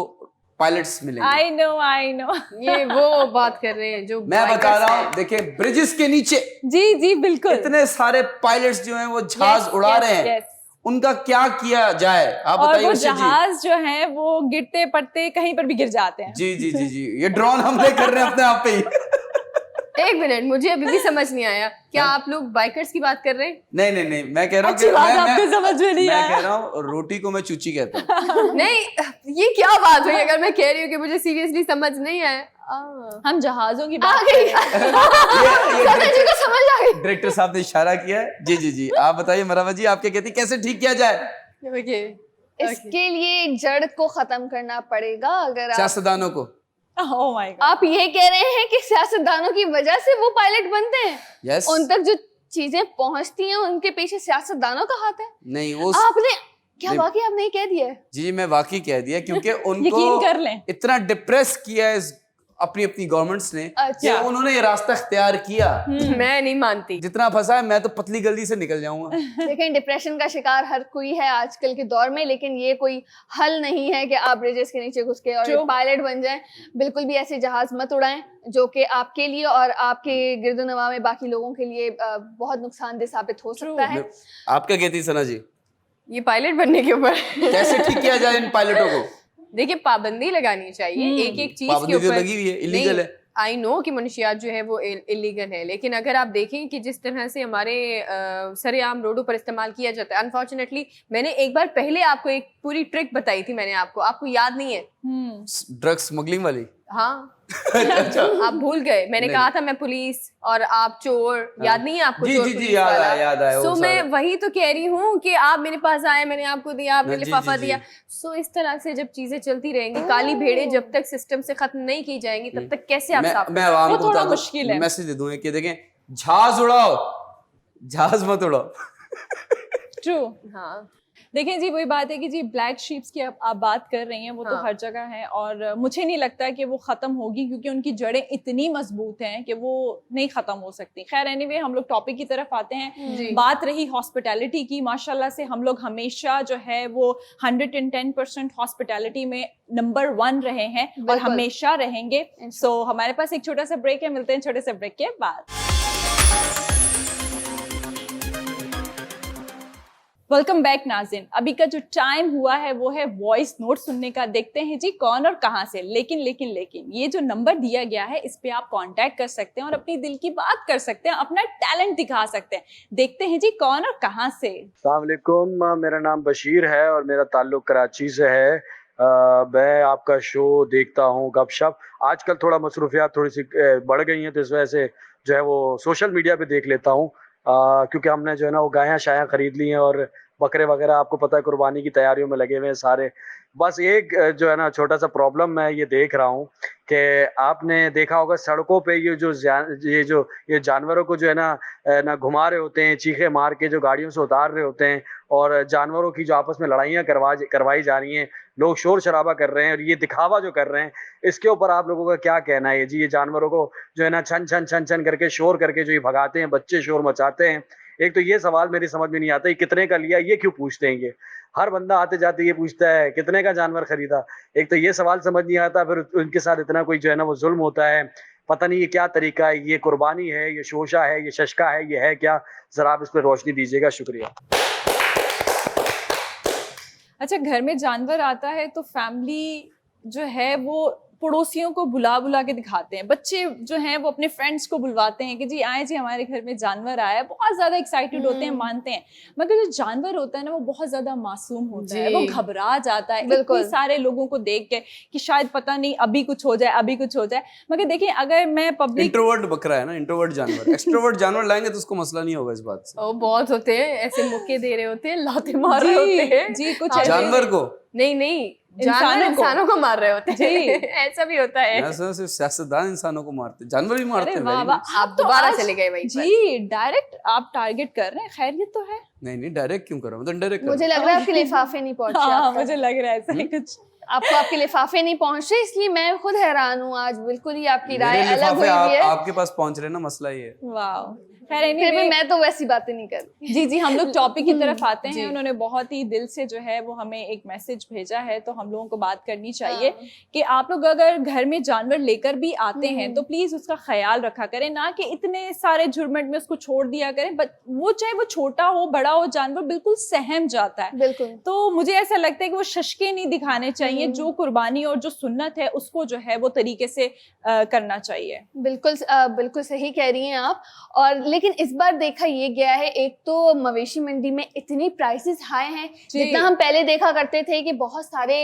पायलट्स मिलेंगे। आई नो ये वो बात कर रहे हैं जो मैं बता bikers रहा हैं। हूँ, देखिए ब्रिजेस के नीचे जी जी बिल्कुल इतने सारे पायलट्स जो हैं वो जहाज उड़ा रहे हैं, yes. उनका क्या किया जाए आप और बताइए वो उर्शी जी। जहाज जो है वो गिरते पड़ते कहीं पर भी गिर जाते हैं। जी जी जी जी, ये ड्रोन हमले कर रहे हैं अपने आप पे ही। एक मिनट, मुझे अभी भी समझ नहीं आया, क्या आप लोग बाइकर्स की बात कर रहे हैं? नहीं नहीं नहीं, मैं कह रहा हूँ अच्छी बात आपको समझ में नहीं मैं आया। कह रहा हूँ रोटी को मैं चूची कहता हूँ। नहीं, ये क्या बात हुई अगर मैं कह रही हूँ कि मुझे सीरियसली समझ नहीं आया? हम जहाजों की आ बात गई ये सदा जी को समझ आ गई। डायरेक्टर साहब ने इशारा किया है। जी जी जी, आप बताइए मरावा जी, आप क्या कहती हैं, कैसे ठीक किया जाए ओके, इसके लिए जड़ को खत्म करना पड़ेगा। अगर आप सियासतदानों को? ओह माय गॉड, आप ये कह रहे हैं कि सियासतदानों की वजह से वो पायलट बनते हैं? यस। उन तक जो चीजें पहुंचती हैं उनके पीछे सियासतदानों का हाथ है? नहीं वो आपने क्या नहीं। वाकई आपने ये कह दिया है? जी मैं वाकई कह दिया, क्योंकि यकीन उनको कर लें। इतना डिप्रेस किया है अपनी अपनी गवर्नमेंट्स ने कि अच्छा। उन्होंने ये रास्ता इख्तियार किया। मैं नहीं मानती। जितना फंसा है मैं तो पतली गली से निकल जाऊंगा। लेकिन डिप्रेशन का शिकार हर कोई है आजकल के दौर में, लेकिन ये कोई हल नहीं है कि आप ब्रिजेस के नीचे घुस के और True. पायलट बन जाएं। बिल्कुल भी ऐसे जहाज मत उड़ाएं जो कि आपके लिए और आपके गिरदोनवा में बाकी लोगों के लिए बहुत नुकसानदेह साबित हो सकता है। आप क्या कहती हैं सना जी, ये पायलट बनने के ऊपर कैसे ठीक किया जाए इन पायलटों को? देखिए, पाबंदी लगानी चाहिए एक एक चीज के पाबंदी तो ऊपर। लगी हुई है, illegal है। आई नो कि मनशियात जो है वो इलीगल है, लेकिन अगर आप देखें कि जिस तरह से हमारे सरेआम रोडों पर इस्तेमाल किया जाता है, अनफॉर्चुनेटली मैंने एक बार पहले आपको एक पूरी ट्रिक बताई थी, मैंने आपको याद नहीं है? ड्रग्स स्मगलिंग वाली? हाँ अच्छा। आप भूल गए, मैंने नहीं। कहा था मैं पुलिस और आप चोर, याद नहीं है आपको? जी चोर जी जी, पुलिस याद वाला। आया याद आया। सो वो मैं सारा। वही तो कह रही हूँ कि आप मेरे पास आए, मैंने आपको दिया, आपने जी, लिफाफा जी, जी। दिया। सो इस तरह से जब चीजें चलती रहेंगी, काली भेड़ें जब तक सिस्टम से खत्म नहीं की जाएंगी तब तक कैसे आप साफ? मैं आवाम वो को थोड़ा बता मुश्किल है। दूं, मैसेज दे दूं कि देखें, जहाज उड़ाओ, जहाज मत उड़ाओ। ट्रू। हाँ, देखें जी, वही बात है कि जी ब्लैक शीप्स की आप बात कर रही हैं, वो तो हाँ। हर जगह है और मुझे नहीं लगता कि वो ख़त्म होगी, क्योंकि उनकी जड़ें इतनी मजबूत हैं कि वो नहीं ख़त्म हो सकती। खैर एनीवे, हम लोग टॉपिक की तरफ आते हैं। जी। बात रही हॉस्पिटैलिटी की, माशाल्लाह से हम लोग हमेशा जो है वो 110% हॉस्पिटैलिटी में नंबर 1 रहे हैं और बिल्कुल। हमेशा रहेंगे। सो हमारे पास एक छोटा सा ब्रेक है, मिलते हैं छोटे से ब्रेक के बाद। वेलकम बैक नाज़रीन। अभी का जो टाइम हुआ है वो है वॉइस नोट सुनने का। देखते हैं जी कौन और कहां से। लेकिन ये जो नंबर दिया गया है, इस पे आप कांटेक्ट कर सकते हैं और अपनी दिल की बात कर सकते हैं, अपना टैलेंट दिखा सकते हैं। देखते हैं जी कौन और कहां से। अस्सलाम वालेकुम, मेरा नाम बशीर है और मेरा ताल्लुक कराची से है। मैं आपका शो देखता हूँ गपशप। आजकल थोड़ा मसरूफियात थोड़ी सी बढ़ गई हैं, तो इस वजह से जो है वो सोशल मीडिया पे देख लेता हूँ, क्योंकि हमने जो है ना वो गायां शायां खरीद ली हैं और बकरे वगैरह, आपको पता है कुर्बानी की तैयारियों में लगे हुए हैं सारे। बस एक जो है ना छोटा सा प्रॉब्लम मैं ये देख रहा हूँ कि आपने देखा होगा सड़कों पे ये जानवरों को जो है ना घुमा रहे होते हैं, चीखे मार के जो गाड़ियों से उतार रहे होते हैं, और जानवरों की जो आपस में लड़ाइयाँ करवाई जा रही हैं, लोग शोर शराबा कर रहे हैं और ये दिखावा जो कर रहे हैं, इसके ऊपर आप लोगों का क्या कहना है? जी, ये जानवरों को जो है ना छन छन छन छन करके शोर करके जो ये भगाते हैं, बच्चे शोर मचाते हैं। एक तो ये सवाल मेरी समझ में नहीं आता, ये कितने का लिया, ये क्यों पूछते हैं? ये हर बंदा आते जाते ये पूछता है कितने का जानवर खरीदा। एक तो ये सवाल समझ नहीं आता, फिर उनके साथ इतना कोई जो है ना वो जुल्म होता है। पता नहीं ये क्या तरीका है, ये कुर्बानी है, ये शोशा है, ये शशका है, ये है क्या? जरा आप इस पर रोशनी दीजिएगा, शुक्रिया। अच्छा, घर में जानवर आता है तो फैमिली जो है वो पड़ोसियों को बुला बुला के दिखाते हैं। बच्चे जो हैं वो अपने फ्रेंड्स को बुलवाते हैं कि जी आए जी, हमारे घर में जानवर आया है। बहुत ज्यादा एक्साइटेड होते हैं, मानते हैं। मगर जो जानवर होता है ना वो बहुत ज्यादा मासूम होता है, वो घबरा जाता है इतने सारे लोगों को देख के कि शायद पता नहीं अभी कुछ हो जाए, अभी कुछ हो जाए। मगर देखिए, अगर मैं पब्लिक, इंट्रोवर्ट बकरा है ना, इंट्रोवर्ट जानवर। एक्सट्रोवर्ट जानवर लाएंगे तो उसको मसला नहीं होगा इस बात से। बहुत होते हैं ऐसे, मुक्के दे रहे होते हैं, लाते मार रहे होते हैं जी कुछ जानवर को नहीं इंसानों को मार रहे होते हैं। ऐसा भी होता है। सिर्फ सियासतदान इंसानों को मारते, जानवर भी मारते हैं। very nice। आप दोबारा चले गए वहीं पर। जी डायरेक्ट आप टारगेट कर रहे हैं। खैरियत तो है? नहीं डायरेक्ट क्यों कर रहा हूं, मैं तो डायरेक्ट मुझे लग रहा है आपके लिफाफे नहीं पहुंचे। हाँ, मुझे लग रहा है ऐसा ही कुछ। आपको आपके लिफाफे नहीं पहुंच रहे, इसलिए मैं खुद हैरान हूँ आज। बिल्कुल ही आपकी राय अलग हुई है। आपके पास पहुंच रहे ना, मसला ये है। वाह, खैर फिर भी anyway, मैं तो वैसी बातें नहीं करती। जी हम लोग टॉपिक की तरफ आते हैं। उन्होंने बहुत ही दिल से जो है वो हमें एक मैसेज भेजा है, तो हम लोगों को बात करनी चाहिए कि आप लोग अगर घर में जानवर लेकर भी आते हैं तो प्लीज उसका ख्याल रखा करें, ना कि इतने सारे झुरमुट में उसको छोड़ दिया करें। वो चाहे वो छोटा हो बड़ा हो, जानवर बिल्कुल सहम जाता है। बिल्कुल। तो मुझे ऐसा लगता है कि वो शशके नहीं दिखाने चाहिए, जो कुर्बानी और जो सुन्नत है उसको जो है वो तरीके से करना चाहिए। बिल्कुल सही कह रही हैं आप। और लेकिन इस बार देखा ये गया है, एक तो मवेशी मंडी में इतनी प्राइसेस हाई हैं, जितना हम पहले देखा करते थे कि बहुत सारे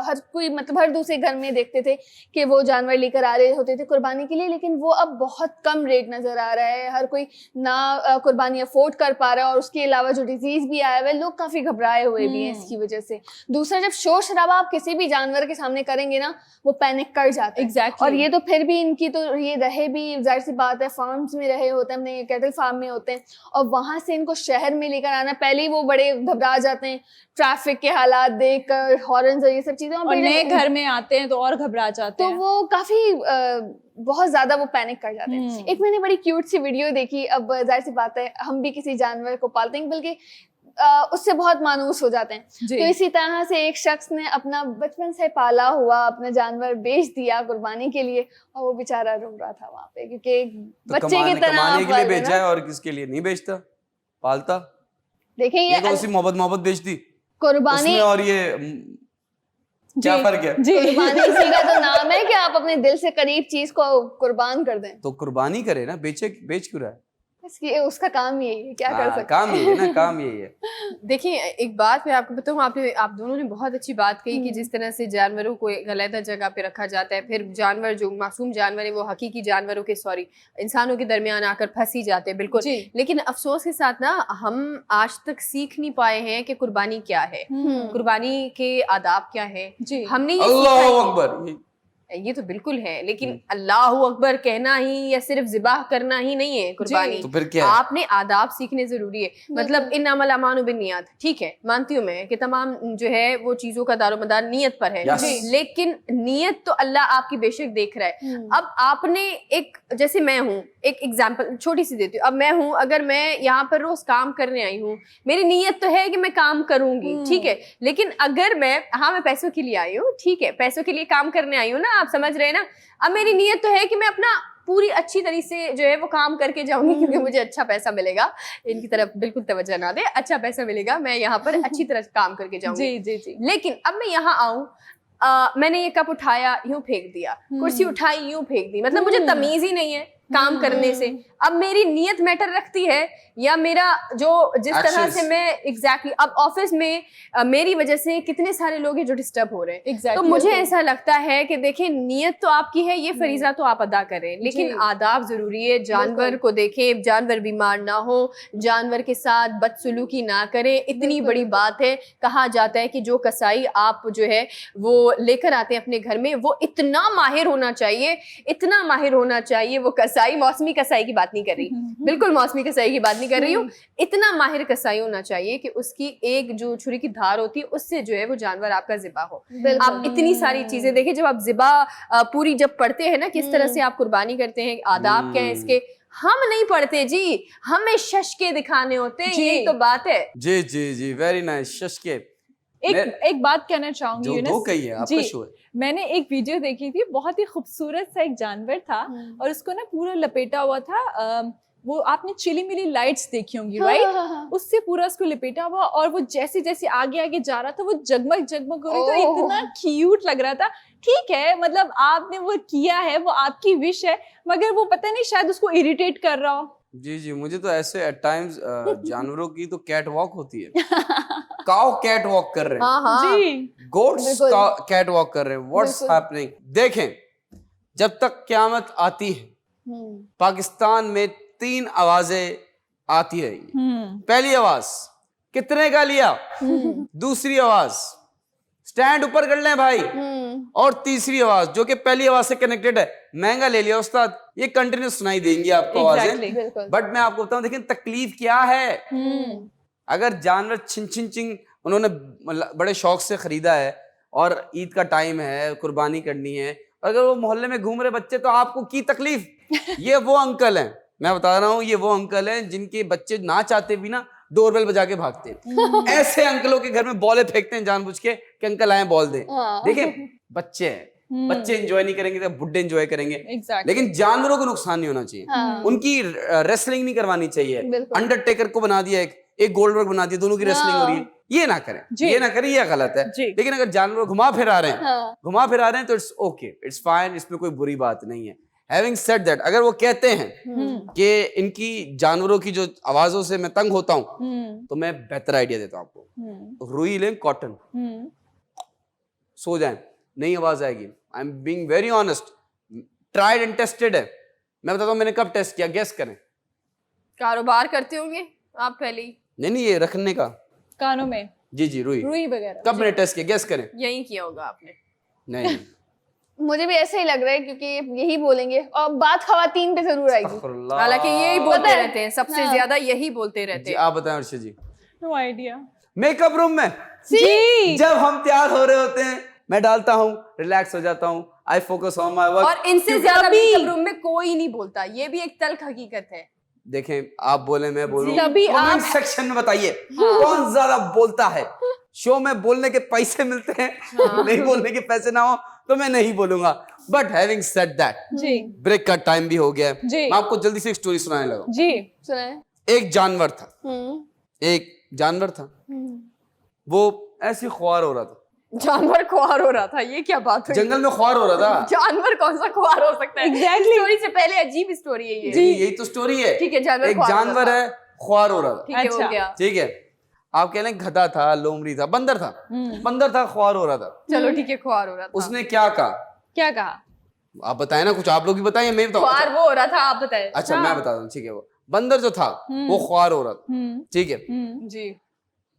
हर कोई मतलब हर दूसरे घर में देखते थे कि वो जानवर लेकर आ रहे होते थे कुर्बानी के लिए, लेकिन वो अब बहुत कम रेट नजर आ रहा है। हर कोई ना कुर्बानी अफोर्ड कर पा रहा है, और उसके अलावा जो डिजीज भी आया हुआ है, लोग काफी घबराए हुए भी हैं इसकी वजह से। दूसरा, जब शोर शराबा आप किसी भी जानवर के सामने करेंगे ना, वो पैनिक कर जाते हैं। Exactly. और ये तो फिर भी इनकी तो ये रहे भी, जाहिर सी बात है, फार्म्स में रहे होते हैं, अपने कैटल फार्म में होते हैं, और वहां से इनको शहर में लेकर आना, पहले ही वो बड़े घबरा जाते हैं ट्रैफिक के हालात देखकर, हॉर्न्स और ये सब चीजें, और नए घर में आते हैं तो और घबरा जाते तो हैं। वो काफी बहुत ज्यादा वो पैनिक कर जाते हैं। एक मैंने बड़ी क्यूट सी वीडियो देखी, अब जाहिर सी बात है हम भी किसी जानवर को पालते हैं, बल्कि उससे बहुत मानूस हो जाते हैं। तो इसी तरह से एक शख्स ने अपना बचपन से पाला हुआ अपना जानवर बेच दिया कुर्बानी के लिए, और वो बेचारा रो रहा था वहां पे, क्योंकि एक तो बच्चे की तरह कमाने के लिए पाल रहे बेचा है, ना। और किसके लिए नहीं बेचता, पालता। देखें ये ये तो उसी मोहब्बत बेच दी कुर्बानी, उसमें, और ये क्या फर्क है? कुर्बानी इसी का तो नाम है कि आप अपने दिल से करीब चीज को कुर्बान कर दें। तो कुर्बानी करे ना, बेच क्यों रहा है? इसकी उसका काम यही है, क्या कर सकते हैं। काम यही है ना, काम यही है। देखिए एक बात मैं आपको बताऊं, आप दोनों ने बहुत अच्छी बात कही कि जिस तरह से जानवरों को एक अलग जगह पे रखा जाता है, फिर जानवर जो मासूम जानवर है वो हकीकी जानवरों के इंसानों के दरमियान आकर फंस ही जाते हैं। बिल्कुल। लेकिन अफसोस के साथ ना, हम आज तक सीख नहीं पाए हैं कि कुर्बानी क्या है, कुर्बानी के आदाब क्या है। हमने ये अल्लाहु अकबर, ये तो बिल्कुल है, लेकिन अल्लाह अकबर कहना ही या सिर्फ ज़िबाह करना ही नहीं है कुर्बानी। तो फिर क्या है? आपने आदाब सीखने जरूरी है। मतलब इन्नमल अमालु बिन्नियात, ठीक है, मानती हूँ मैं कि तमाम जो है वो चीजों का दारोमदार नियत पर है। लेकिन नियत तो अल्लाह आपकी बेशक देख रहा है। अब आपने एक, जैसे मैं हूँ, एक एग्जाम्पल छोटी सी देती हूँ। अब मैं हूँ, अगर मैं यहाँ पर रोज काम करने आई हूँ, मेरी नियत तो है कि मैं काम करूंगी, ठीक है, लेकिन अगर मैं पैसों के लिए आई हूँ, ठीक है, पैसों के लिए काम करने आई हूँ ना, आप समझ रहे हैं ना। अब मेरी नियत तो है कि मैं अपना पूरी अच्छी तरीके से जो है वो काम करके जाऊंगी, क्योंकि मुझे अच्छा पैसा मिलेगा। इनकी तरफ बिल्कुल तवज्जो ना दे, अच्छा पैसा मिलेगा, मैं यहाँ पर अच्छी तरह से काम करके जाऊंगी। जी। लेकिन अब मैं यहाँ आऊँ, मैंने ये कप उठाया, यूं फेंक दिया, कुर्सी उठाई, यूं फेंक दी, मतलब मुझे तमीज ही नहीं है काम करने से। अब मेरी नियत मैटर रखती है, या मेरा जो जिस तरह से मैं एग्जैक्टली अब ऑफिस में मेरी वजह से कितने सारे लोग हैं जो डिस्टर्ब हो रहे हैं। तो मुझे ऐसा लगता है कि देखिए, नियत तो आपकी है, ये फरीजा तो आप अदा करें, लेकिन आदाब जरूरी है। जानवर को देखें, जानवर बीमार ना हो, जानवर के साथ बदसलूकी ना करें। इतनी बड़ी बात है, कहा जाता है कि जो कसाई आप जो है वो लेकर आते हैं अपने घर में, वो इतना माहिर होना चाहिए, इतना माहिर होना चाहिए वो कसाई, मौसमी कसाई की बात नहीं कर रही, बिल्कुल मौसमी कसाई की बात नहीं कर रही हूँ, इतना माहिर कसाई होना चाहिए कि उसकी एक जो छुरी की धार होती है उससे जो है वो जानवर आपका ज़िबा हो। आप इतनी सारी चीजें देखिए, जब आप ज़िबा पूरी जब पढ़ते हैं ना, किस तरह से आप कुर्बानी करते हैं, आदाब क्या है इसके, हम नहीं पढ़ते जी, हमें शशके दिखाने होते हैं, यही तो बात है। जी, वेरी नाइस, शशके। एक बात कहना चाहूंगी यूनुस, मैंने एक वीडियो देखी थी, बहुत ही खूबसूरत सा एक जानवर था, और उसको ना पूरा लपेटा हुआ था, वो आपने चिली मिली लाइट्स देखी होंगी, राइट? उससे पूरा उसको लपेटा हुआ, और वो जैसे जैसे आगे आगे जा रहा था वो जगमग हो रही था, इतना क्यूट लग रहा था। ठीक है, मतलब आपने वो किया है, वो आपकी विश है, मगर वो पता नहीं शायद उसको इरिटेट कर रहा हो। जी, मुझे तो ऐसे एट टाइम्स जानवरों की तो कैट वॉक होती है। काउ कैट वॉक कर रहे हैं, जी, गोट्स कैट वॉक कर रहे हैं, व्हाट्स हैपनिंग। देखें, जब तक क़यामत आती है, पाकिस्तान में 3 आवाजें आती रहेंगी। पहली आवाज, कितने का लिया? दूसरी आवाज, स्टैंड ऊपर कर लें भाई, और तीसरी आवाज जो कि पहली आवाज से कनेक्टेड है, महंगा ले लिया उस्ताद। ये कंटिन्यू सुनाई देंगी आपको आवाजें। बट मैं आपको बताऊं, देखिए तकलीफ क्या है। अगर जानवर चिंग उन्होंने बड़े शौक से खरीदा है, और ईद का टाइम है, कुर्बानी करनी है, अगर वो मोहल्ले में घूम रहे बच्चे, तो आपको की तकलीफ। ये वो अंकल हैं, मैं बता रहा हूँ, ये वो अंकल हैं जिनके बच्चे ना चाहते भी ना डोरबेल बजा के भागते हैं। ऐसे अंकलों के घर में बॉलें फेंकते हैं जानबूझ के कि अंकल आए बॉल दें। हाँ। देखिए बच्चे हैं, बच्चे एंजॉय नहीं करेंगे तो बुड्ढे एंजॉय करेंगे। Exactly. लेकिन जानवरों को नुकसान नहीं होना चाहिए। हाँ। उनकी रेसलिंग नहीं करवानी चाहिए। बिल्कुल। अंडरटेकर को बना दिया, एक गोल्डबर्ग बना दिया, दोनों की रेसलिंग हो रही है, ये ना करें, जी। ये ना करें, ये गलत है। जी। लेकिन अगर जानवर घुमा फिरा रहे हैं, हाँ। घुमा फिरा रहे हैं तो इट्स ओके, इट्स फाइन, इसमें कोई बुरी बात नहीं है। हैविंग सेड दैट, अगर वो कहते हैं कि इनकी जानवरों की जो आवाजों से मैं तंग होता हूँ, तो मैं बेहतर आइडिया देता हूँ आपको। रुई लें, कॉटन, सो जाएं, नई आवाज आएगी। I am being very honest, tried and tested है। मैं बताता हूँ मैंने कब टेस्ट किया, गेस करें। कारोबार करते होंगे आप पहले ही, नहीं, ये रखने का। कानों में जी रुई रुई वगैरह। कब मैंने टेस्ट किया, गेस करें। यही किया होगा आपने। नहीं। मुझे भी ऐसा ही लग रहा है क्योंकि यही बोलेंगे और बात खवातीन पे जरूर आएगी। हालांकि यही बोलते पता है। रहते हैं, सबसे हाँ। ज्यादा यही बोलते रहते जी हैं। आप बताएं Arshad ji. No idea. Makeup room में जी जब हम तैयार हो रहे होते हैं, मैं डालता हूँ, रिलैक्स हो जाता हूँ, I focus on my work. और इनसे ज्यादा मेकअप रूम में कोई नहीं बोलता, ये भी एक तल्ख हकीकत है। देखें, आप बोले मैं बोलूं, तभी कमेंट आप- सेक्शन में बताइए कौन ज्यादा बोलता है। शो में बोलने के पैसे मिलते हैं, नहीं बोलने के पैसे ना हो तो मैं नहीं बोलूंगा। बट हैविंग सेड दैट, जी ब्रेक का टाइम भी हो गया है। जी। मैं आपको जल्दी से एक स्टोरी सुनाने लगा। जी सुनाए। एक जानवर था, एक जानवर था, वो ऐसे ख्वार हो रहा था, जानवर खुआर हो रहा था, ये क्या बात हुई? जंगल में ख्वार हो रहा था। जानवर कौन सा खुआर हो सकता है? Exactly. स्टोरी से पहले अजीब स्टोरी है ये। यही तो स्टोरी है। ठीक है, जानवर एक ख्वार हो जानवर रहा था। है, ख्वार हो रहा था। ठीक है, हो अच्छा। गया। ठीक है, आप कह रहे हैं गधा था, लोमड़ी था, बंदर था, बंदर था, ख्वार हो रहा था। चलो ठीक है, खुआर हो रहा था। उसने क्या कहा, क्या कहा? आप बताएं ना कुछ, आप लोग भी बताएं, मैं बताऊं। खुआर वो हो रहा था, आप बताएं। अच्छा मैं बताता हूँ, ठीक है। वो बंदर जो था वो ख्वार हो रहा था, ठीक है। जी।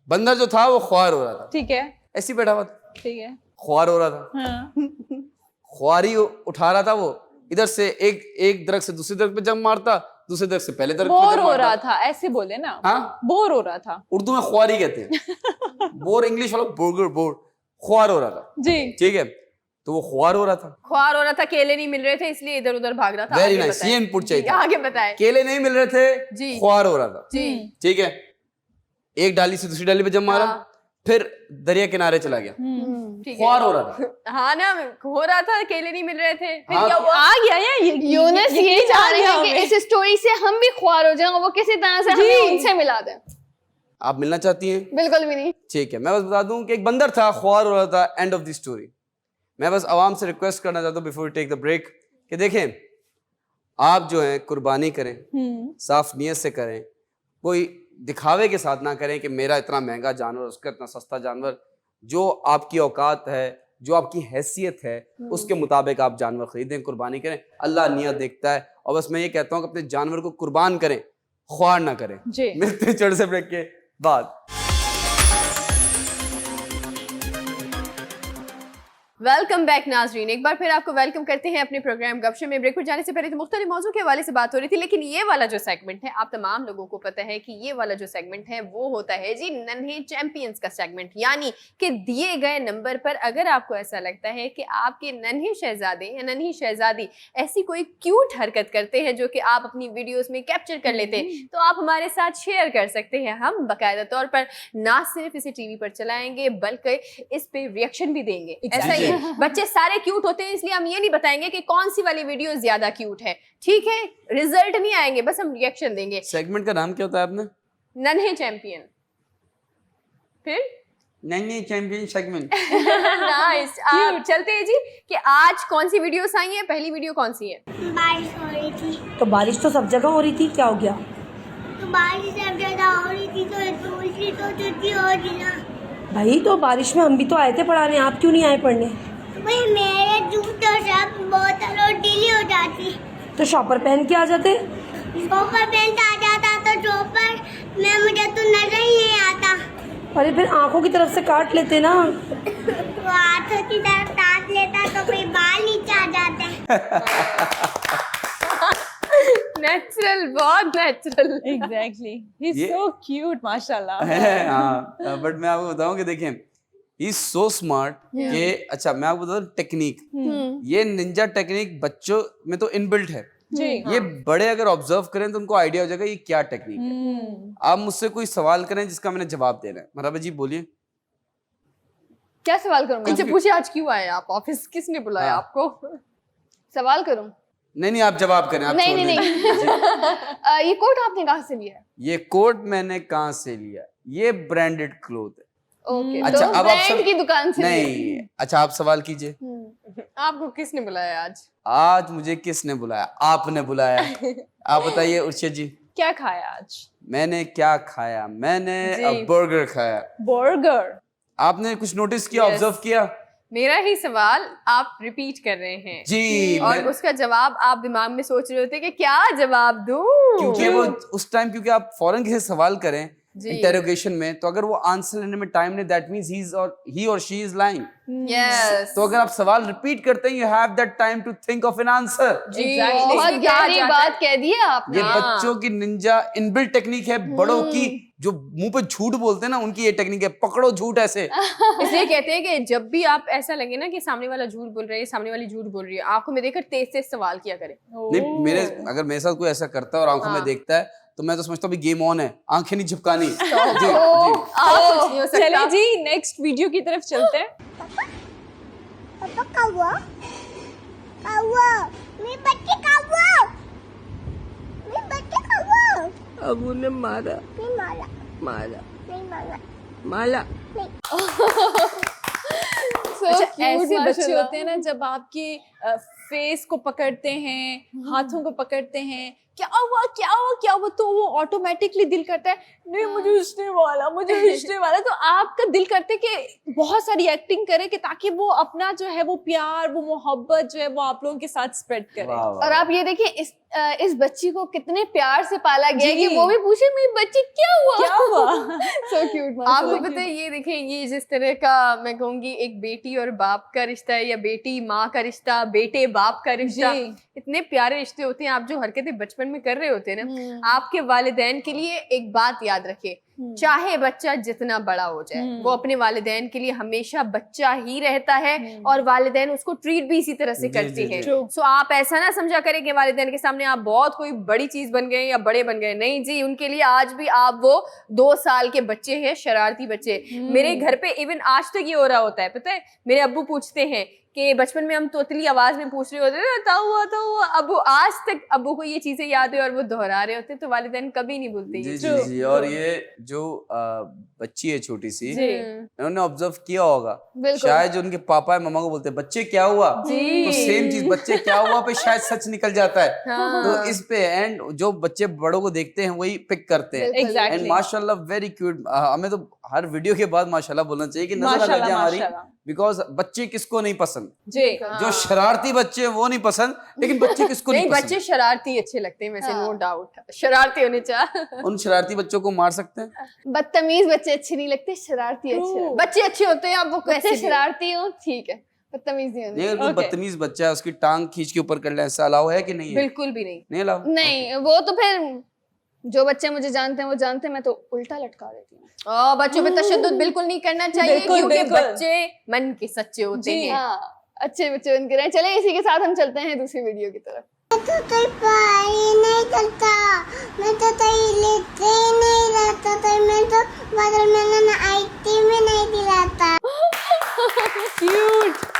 बंदर जो था वो ख्वार हो रहा था, ठीक है ऐसे ही बैठा हुआ था, ठीक है। ख्वार हो रहा था। हाँ। ख्वारी उठा रहा था वो, इधर से एक दरख्त से दूसरे दरख्त पे जंप मारता, दूसरे दरख्त से पहले दरख्त पे बोर जंप हो मारता। रहा था, ऐसे बोले ना। हाँ, बोर हो रहा था। उर्दू में ख्वारी कहते हैं, बोर इंग्लिश वाला बोर, ख्वार हो रहा था, जी ठीक है। तो वो ख्वार हो रहा था, खुआर हो रहा था, केले नहीं मिल रहे थे इसलिए इधर उधर भाग रहा था। वेरी आगे नाइस, बताएं। ये इनपुट चाहिए जी, था। आगे बताएं। केले नहीं मिल रहे थे, जी। ख्वार हो रहा था, जी। ठीक है। एक डाली से दूसरी डाली पे जंप मारा, हाँ। फिर दरिया किनारे चला गया, ठीक है। ख्वार हो रहा था। हाँ ना, हो रहा था, केले नहीं मिल रहे थे, फिर हाँ। क्या हुआ? आ गया या यूनुस ये चाह रहे हैं कि हमें। इस स्टोरी से हम भी ख्वार हो जाएं और वो किसी तरह से हमें उनसे मिला दें। आप मिलना चाहती हैं? बिल्कुल भी नहीं। ठीक है, मैं बस बता दूं कि एक बंदर था, ख्वार हो रहा था, एंड ऑफ द स्टोरी। मैं बस आवाम से रिक्वेस्ट करना चाहता हूं बिफोर टेक द ब्रेक कि देखें, आप जो है कुर्बानी करें, साफ नीयत से करें, कोई दिखावे के साथ ना करें कि मेरा इतना महंगा जानवर, उसका इतना सस्ता जानवर। जो आपकी औकात है, जो आपकी हैसियत है, उसके मुताबिक आप जानवर खरीदें, कुर्बानी करें। अल्लाह नियत देखता है। और बस मैं ये कहता हूँ कि अपने जानवर को कुर्बान करें, ख्वार ना करें। जी। मिलते हैं छोटे से ब्रेक के बाद। वेलकम बैक नाजरीन, एक बार फिर आपको वेलकम करते हैं अपने प्रोग्राम गपशप में। ब्रेक पर जाने से पहले तो मुख्तलिफ मौजू के हवाले से बात हो रही थी, लेकिन ये वाला जो सेगमेंट है, आप तमाम लोगों को पता है कि ये वाला जो सेगमेंट है वो होता है जी नन्हे चैंपियंस का सेगमेंट। यानी कि दिए गए नंबर पर अगर आपको ऐसा लगता है कि आपके नन्हे शहजादे या नन्ही शहजादी ऐसी कोई क्यूट हरकत करते हैं जो कि आप अपनी वीडियोस में कैप्चर कर लेते हैं, तो आप हमारे साथ शेयर कर सकते हैं। हम बाकायदा तौर पर ना सिर्फ इसे टीवी पर चलाएंगे बल्कि इस पे रिएक्शन भी देंगे। ऐसा ही है, बच्चे सारे क्यूट होते हैं, इसलिए हम ये नहीं बताएंगे कि कौन सी वाली वीडियो ज्यादा क्यूट है, ठीक है। रिजल्ट नहीं आएंगे, बस हम रिएक्शन देंगे। सेगमेंट का नाम क्या होता है आपने? नन्हे चैंपियन। फिर नन्हे चैंपियन सेगमेंट। नाइस। आप चलते हैं जी कि आज कौन सी वीडियोस आई हैं। पहली वीडियो कौन सी है? बारिश हो रही थी। तो बारिश तो सब जगह हो रही थी, क्या हो गया? तो बारिश अब ज्यादा हो रही थी तो दूसरी तो छुट्टी हो रही ना। भाई तो बारिश में हम भी तो आए थे पढ़ाने, आप क्यों नहीं आए पढ़ने? भाई मेरे जूते सब बोतल और ढीली हो जाती। तो शॉपर पहन के आ जाते। शॉपर पहनता आ जाता तो शॉपर में मुझे तो नजर ही नहीं आता। अरे फिर आंखों की तरफ से काट लेते ना। तो हाथों की तरफ काट लेता तो फिर बाल नीचे आ जाते। नेचुरल, बहुत नेचुरल। एग्जैक्टली, ही इज ये- सो क्यूट माशाल्लाह। हाँ, बट मैं आपको बताऊं कि देखें, ही इज सो स्मार्ट कि अच्छा मैं आपको बताऊं टेक्निक, ये निंजा टेक्निक बच्चों में तो इनबिल्ट है, जी ये बड़े अगर ऑब्जर्व करें तो उनको आइडिया हो जाएगा ये क्या टेक्निक है। आप मुझसे कोई सवाल करें जिसका मैंने जवाब देना है। मराबा जी बोलिए। क्या सवाल करूं मैं? इनसे पूछे आज क्यों आए आप ऑफिस, किसने बुलाया हाँ। आपको? सवाल करूं? नहीं आप जवाब करें। आप नहीं छोड़ नहीं दें। नहीं ये कोट आपने कहाँ से लिया है? ये कोट मैंने कहाँ से लिया? ये ब्रांडेड क्लोथ है। ओके अच्छा, तो अब आप ब्रांड की दुकान से लिया। नहीं, अच्छा आप सवाल कीजिए। आपको किसने बुलाया आज? आज मुझे किसने बुलाया? आपने बुलाया। आप बताइए उर्शिद जी। क्या खाया आज? मैंने क्या खाया? मैंने जी। बर्गर खाया। बर्गर। आपने कुछ नोटिस किया, Yes. ऑब्जर्व किया? मेरा ही सवाल आप रिपीट कर रहे हैं जी और उसका जवाब आप दिमाग में सोच रहे होते कि क्या जवाब दूं। क्योंकि वो उस टाइम, क्योंकि आप फौरन किसी से सवाल करें जी। इंटेरोगेशन में, तो अगर वो आंसर लेने में टाइम नहीं, दैट मींस ही और शी इज लाइंग। यस, तो अगर आप सवाल रिपीट करते हैं, you have that time to think of an answer. जी Exactly. बहुत इसलिए कहा गहरी जाता बात कह दी है आपने। ये बच्चों की निंजा इनबिल्ट टेक्निक है। बड़ों की जो मुंह पे झूठ बोलते हैं ना, उनकी ये टेक्निक है, पकड़ो झूठ ऐसे। इसलिए कहते हैं कि जब भी आप ऐसा लगे ना कि सामने वाला झूठ बोल रहा है, सामने वाली झूठ बोल रही है, आंखों में देखकर तेज तेज सवाल किया करें। नहीं, अगर मेरे साथ कोई ऐसा करता है और आंखों में हाँ। देखता है, तो मैं तो समझता हूँ गेम ऑन है, आंखें नहीं झपकानी। जी जी। आप कुछ नहीं हो सकता। चले जी नेक्स्ट वीडियो की तरफ चलते हैं। पापा कौवा कौवा मेरे बच्चे कौवा मेरे बच्चे कौवा अब उन्हें मारा नहीं मारा मारा नहीं मारा माला। So अच्छा, cute, ऐसे बच्चे माशाल्लाह। होते हैं ना, जब आपके फेस को पकड़ते हैं, हाथों को पकड़ते हैं, क्या हुआ क्या हुआ क्या हुआ, तो वो ऑटोमेटिकली दिल करता है नहीं मुझे रिश्ते वाला, मुझे रिश्ते वाला। तो आपका दिल करता है कि बहुत सारी एक्टिंग करे कि ताकि वो अपना जो है वो प्यार, वो मोहब्बत जो है वो आप लोगों के साथ स्प्रेड करे। वाह, वाह, और आप ये देखिए इस बच्ची को कितने प्यार से पाला गया है जी। कि वो भी पूछे मेरी बच्ची क्या हुआ। क्या हुआ? So cute. आपको पता है, ये देखें, ये जिस तरह का मैं कहूंगी एक बेटी और बाप का रिश्ता है, या बेटी माँ का रिश्ता, बेटे बाप का रिश्ता, जी। इतने प्यारे रिश्ते होते हैं। आप जो हरकतें बचपन में कर रहे होते हैं ना, आपके वालिदैन के लिए एक बात याद रखे, चाहे बच्चा जितना बड़ा हो जाए, वो अपने वालिदैन के लिए हमेशा बच्चा ही रहता है, और वालिदैन उसको ट्रीट भी इसी तरह से जी, करते जी, जी। हैं। सो आप ऐसा ना समझा करें कि वालिदैन के सामने आप बहुत कोई बड़ी चीज बन गए या बड़े बन गए। नहीं जी, उनके लिए आज भी आप वो 2 साल के बच्चे हैं, शरारती बच्चे। मेरे घर पे इवन आज तक ये हो रहा होता है, पता है, मेरे अब्बू पूछते हैं कि बचपन में हम तोतली आवाज में पूछ रहे होते हैं ना, हुआ अबू, आज तक अब्बू को ये चीजें याद है और वो दोहरा रहे होते हैं। तो वालिदैन कभी नहीं भूलते जी ये जी चीज़। जी। और ये जो बच्ची है छोटी सी, जी। इन्होंने ऑब्जर्व किया होगा, बिल्कुल। शायद जो उनके पापा है मम्मा को बोलते हैं बच्चे क्या हुआ, जी। तो सेम चीज बच्चे क्या हुआ पे शायद सच निकल जाता है। हाँ। तो इस पे एंड जो बच्चे बड़ों को देखते हैं वही पिक करते हैं। बिल्कुल। Exactly. एंड माशाल्लाह वेरी क्यूट। हमें तो हर वीडियो के बाद माशाल्लाह बोलना चाहिए कि नजर ना लग माशाल्लाह, जाए हमारी, माशाल्लाह। बिकॉज बच्चे किसको नहीं पसंद। जी। जो शरारती बच्चे हैं वो नहीं पसंद, लेकिन बच्चे किसको नहीं, नहीं बच्चे पसंद। शरारती अच्छे लगते हैं वैसे, हाँ। नो डाउट शरारती होने चाहिए। उन शरारती बच्चों को मार सकते हैं। बदतमीज बच्चे अच्छे नहीं लगते, शरारती अच्छे True. लगते। बच्चे अच्छे होते हैं, आप वो बच्चे कैसे शरारती हो ठीक है, बदतमीज नहीं होनी। नहीं, अगर कोई Okay. बदतमीज बच्चा है उसकी टांग खींच के ऊपर कर ले, ऐसा अलाउ है कि नहीं है? बिल्कुल भी नहीं। नहीं अलाउ। नहीं, वो तो फिर जो बच्चे मुझे जानते हैं वो जानते हैं, मैं तो उल्टा लटका देती हूँ। बच्चों पे तशद्दुद बिल्कुल नहीं करना चाहिए, बिल्कुल, क्योंकि बिल्कुल। बच्चे मन के सच्चे होते जी। हैं। हाँ, अच्छे बच्चे बन के रहे। चले इसी के साथ हम चलते हैं दूसरी वीडियो की तरफ। तो कोई पानी नहीं चलता, मैं तो लेते नहीं रहता था, मैं तो वाटरमेलन आइसक्रीम में नहीं दिलाता। क्यूट।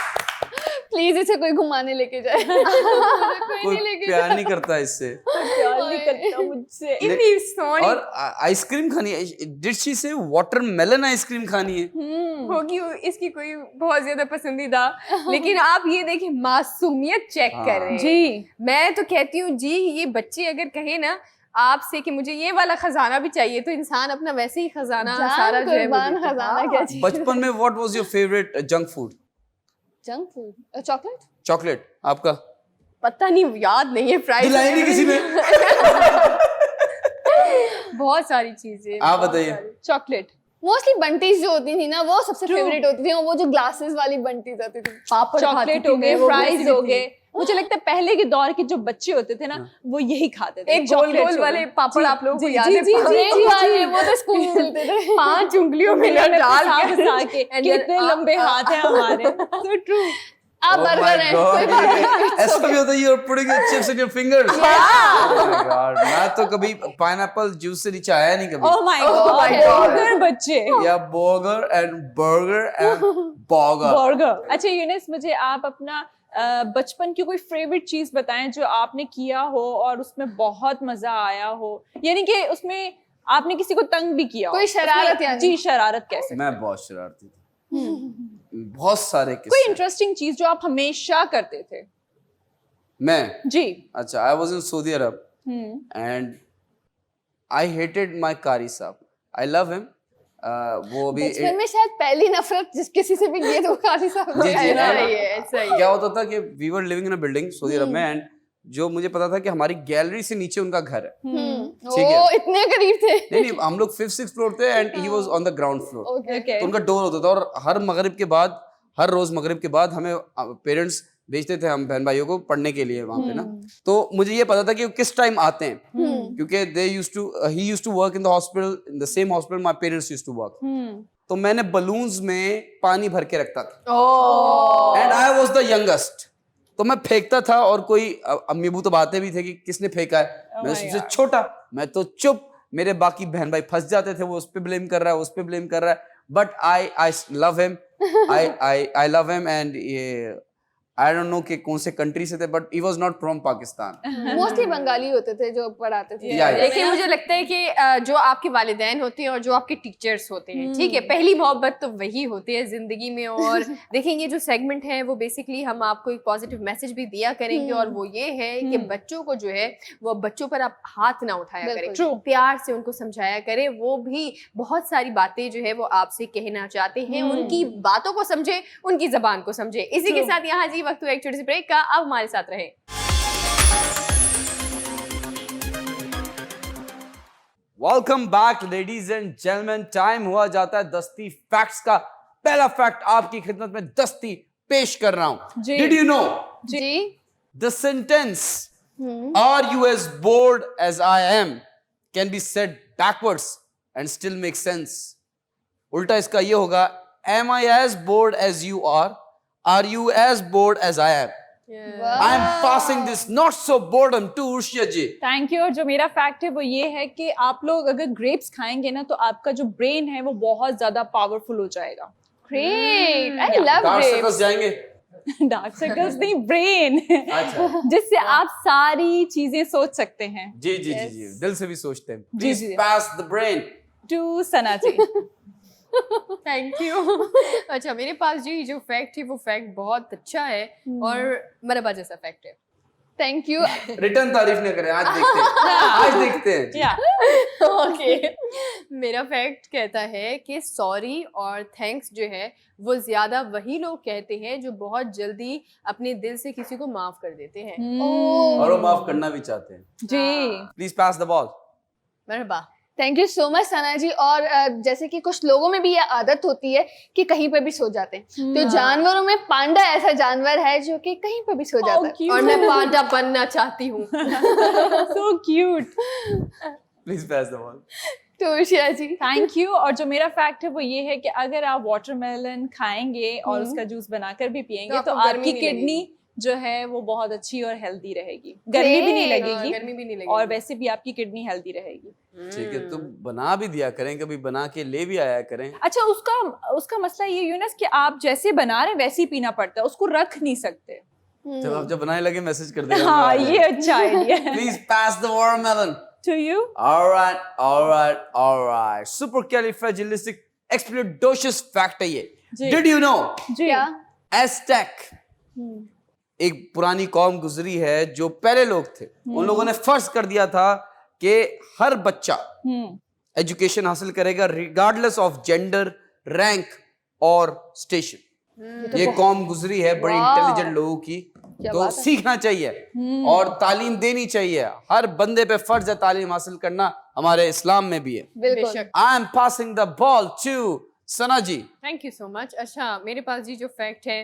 प्लीज इसे कोई घुमाने लेके जाए। कोई प्यार नहीं करता इससे। प्यार नहीं करता मुझसे। इतनी सोनी और आइसक्रीम खानी है, डिड शी से वाटरमेलन आइसक्रीम खानी है? होगी इसकी कोई बहुत ज्यादा पसंदीदा, लेकिन आप ये देखिए मासूमियत चेक हाँ। कर रहे हैं। जी। मैं तो कहती हूँ जी, ये बच्चे अगर कहे ना आपसे कि मुझे ये वाला खजाना भी चाहिए, तो इंसान अपना वैसे ही खजाना सारा जो है वो कुर्बान देता है। खजाना क्या चीज। बचपन में what was your favourite junk food? Junk food, chocolate. Chocolate. आपका? पता नहीं, याद नहीं है। फ्राइज दिलाई नहीं किसी ने। बहुत सारी चीजें। आप बताइए। चॉकलेट। मोस्टली बंटीज जो होती थी ना, वो सबसे True. फेवरेट होती थी, और वो जो ग्लासेस वाली बंटीज आती थी। पापड़ चॉकलेट हो गए, फ्राइज हो गए। मुझे लगता है पहले के दौर के जो बच्चे होते थे ना, वो यही खाते थे। एक गोल चॉकलेट्स गोल हो वाले गए। पापड़ जी, आप लोगों को जी, याद जी, है? जी, जी, ब्रेक जी, वाले, जी। वो तो स्कूल में मिलते थे। 5 उंगलियों में मिलने डाल फंसा के and then कितने लंबे हाथ हैं हमारे। So true. आप Oh my बर्गर हैं, God, कोई बात नहीं। ऐसा भी होता है, you're putting your chips in your fingers. Oh my God, मैं तो कभी पाइनएप्पल जूस से नीचे आया नहीं कभी. Oh my Oh God, my burger बच्चे, या burger and burger. बर्गर। अच्छा यूनिस, मुझे आप अपना बचपन की कोई फेवरेट चीज बताएं जो आपने किया हो और उसमें बहुत मजा आया हो, यानी कि उसमें आपने किसी को तंग भी किया हो। कोई शरारत उसमें- यानी? जी, शरारत कैसे? मैं बहुत शरारती था, बहुत सारे कोई किस्से. इंटरेस्टिंग चीज जो आप हमेशा करते थे? मैं जी। अच्छा, I was in Saudi Arab and I hated my कारी साहब. I love him. वो भी बचपन में शायद पहली नफरत जिस किसी से भी ये तो काफी साफ जी, जी, ऐसा and- ही है, ऐसा ही है। क्या होता था कि we were living in a building Saudi Arab में, एंड जो मुझे पता था कि हमारी गैलरी से नीचे उनका घर है. ठीक है. ओ इतने करीब थे। नहीं नहीं, हम लोग 5th-6th फ्लोर थे and he was on the ground floor. Okay okay. तो उनका डोर होता था और हर मगरिब के बाद, हर रोज मगरिब के बाद हमें पेरेंट्स भेजते थे हम बहन भाइयों को पढ़ने के लिए वहां पे ना. तो मुझे ये पता था कि वो किस टाइम आते हैं, क्योंकि they used to he used to work in the hospital, in the same hospital my parents used to work. तो मैंने बलून्स में पानी भर के रखता था oh and I was the youngest. तो मैं फेंकता था और कोई अम्मी अबू तो बातें भी थे कि किसने फेंका है. मैं my सबसे God. छोटा, मैं तो चुप. मेरे बाकी बहन भाई फंस जाते थे, वो उस पे ब्लेम कर रहा है, उस पे ब्लेम कर रहा है. But I love him, I love him and ये आई डोंट नो कि कौन से कंट्री से थे, but he was not from Pakistan. Mostly Bengali होते थे जो पढ़ाते थे। Yeah, yeah. लेकिन मुझे लगता है कि जो आपके वालिदैन होते हैं और जो आपके टीचर्स होते हैं, ठीक है, पहली मोहब्बत तो वही होती है जिंदगी में. और देखेंगे जो सेगमेंट है वो बेसिकली हम आपको एक पॉजिटिव मैसेज भी दिया करेंगे, और वो ये है कि बच्चों को जो है वो बच्चों पर आप हाथ ना उठाया करें, बिल्कुल। True. प्यार से उनको समझाया करें. वो भी बहुत सारी बातें जो है वो आपसे कहना चाहते हैं, उनकी बातों को समझे, उनकी जबान को समझे. इसी के साथ यहाँ जी वक्त हुआ एक छोटी सी ब्रेक का. अब हमारे साथ रहे. Welcome back ladies and gentleman. Time हुआ जाता है दस्ती फैक्ट्स का. पहला फैक्ट आपकी खिदमत में दस्ती पेश कर रहा हूं. जी। डिड यू नो जी the sentence are you as bored as I am can be said backwards and still make sense. उल्टा इसका ये होगा, am I as bored as you are you as bored as I am. I am passing this not so boredom to Urshia ji. Thank you. और जो मेरा fact है वो ये है कि आप लोग अगर ग्रेप्स खाएंगे ना तो आपका जो ब्रेन है वो बहुत ज्यादा पावरफुल हो जाएगा. Great, I love dark circles grapes. जाएंगे. डार्क सर्कल्स नहीं, ब्रेन, अच्छा. जिससे आप सारी चीजें सोच सकते हैं. जी जी जी जी, दिल से भी सोचते हैं. जी, प्लीज जी. Pass the brain. To Sana ji. Thank you. अच्छा, मेरे पास जी जो फैक्ट है वो फैक्ट बहुत अच्छा है और मरबा जैसा फैक्ट है. Thank you. रिटर्न तारीफ नहीं करें, आज देखते हैं. आज देखते हैं. या ओके. मेरा फैक्ट कहता है कि सॉरी और थैंक्स जो है वो ज्यादा वही लोग कहते हैं जो बहुत जल्दी अपने दिल से किसी को माफ कर देते हैं. और वो माफ करना भी चाहते हैं. जी. Please pass the ball. मरहबा. Thank you so much Sana ji. और जैसे कि कुछ लोगों में भी ये आदत होती है कि कहीं पे भी सो जाते हैं, तो जानवरों में पांडा ऐसा जानवर है जो कि कहीं पे भी सो जाता है। और मैं पांडा बनना चाहती हूँ. So cute. Please pass the ball. तो उर्शिया जी थैंक यू. और जो मेरा फैक्ट है वो ये है कि अगर आप वाटरमेलन खाएंगे और उसका जूस बनाकर भी पिएंगे तो आपको गर्मी आपकी नहीं किडनी जो है वो बहुत अच्छी और हेल्दी रहेगी. गर्मी भी नहीं लगेगी गर्मी भी नहीं लगेगी. और वैसे भी आपकी किडनी हेल्दी रहेगी. ठीक है, तो बना भी दिया करें, कभी बना के ले भी आया करें. अच्छा, उसका मसला ये यूनस कि आप जैसे बना रहे हैं वैसे ही पीना पड़ता है, उसको रख नहीं सकते. जब बनाने लगे मैसेज कर देगा. हाँ, ये अच्छा आइडिया है. Please pass the watermelon. To you. All right. Supercalifragilistic fact है ये. जी. Did you know? जी. क्या? Aztec एक पुरानी कौम गुजरी है जो पहले लोग थे. उन लोगों ने फर्ज कर दिया था कि हर बच्चा एजुकेशन हासिल करेगा रिगार्डलेस ऑफ जेंडर, रैंक और स्टेशन. ये कौम गुजरी है बड़ी इंटेलिजेंट लोगों की. तो सीखना चाहिए और तालीम देनी चाहिए. हर बंदे पे फर्ज है तालीम हासिल करना, हमारे इस्लाम में भी है. बिल्कुल। I am passing the ball to Sana ji. Thank you so much. अच्छा, मेरे पास जी जो फैक्ट है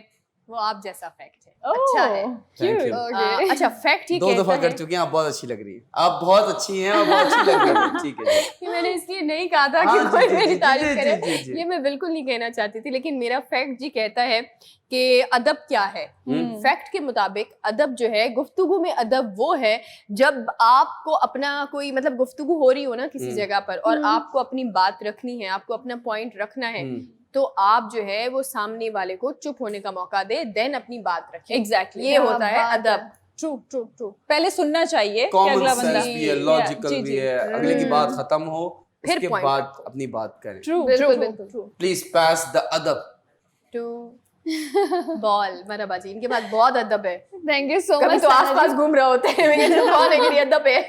वो आप जैसा फैक्ट है। Oh, अच्छा है। Thank you. अच्छा फैक्ट ही दो कहता दफा है कर चुकी हैं, आप बहुत अच्छी लग रही हैं, आप बहुत अच्छी हैं और बहुत अच्छी लग रही हैं। ठीक है जी। कि मैंने इसलिए नहीं कहा था हाँ, कि जी, कोई जी, मेरी जी, तारीफ जी, करे, जी, जी। ये मैं बिल्कुल नहीं कहना चाहती थी, लेकिन मेरा फैक्ट जी कहता है कि अदब क्या है। फैक्ट के मुताबिक अदब जो है, गुफ्तगू में अदब वो है जब आपको अपना कोई मतलब गुफ्तगू हो रही हो ना किसी जगह पर और आपको अपनी बात रखनी है, आपको अपना पॉइंट रखना है, तो आप जो है वो सामने वाले को चुप होने का मौका दे, देन अपनी बात रखें। Exactly. ये होता है अदब। ट्रू ट्रू ट्रू, पहले सुनना चाहिए कि कॉमन अगला बंदा सेंस भी है, लॉजिकल भी है, अगले की बात खत्म हो फिर उसके point बाद रखो। अपनी बात करें। ट्रू बिल्कुल, ट्रू बिल्कुल। ट्रू। प्लीज पास द अदब। टू बॉल मराबाजी, इनके पास बहुत अदब है। थैंक यू सो कभी मच तो आसपास घूम रहे होते हैं, मैं कहती हूँ, कौन है कि ये अदब है।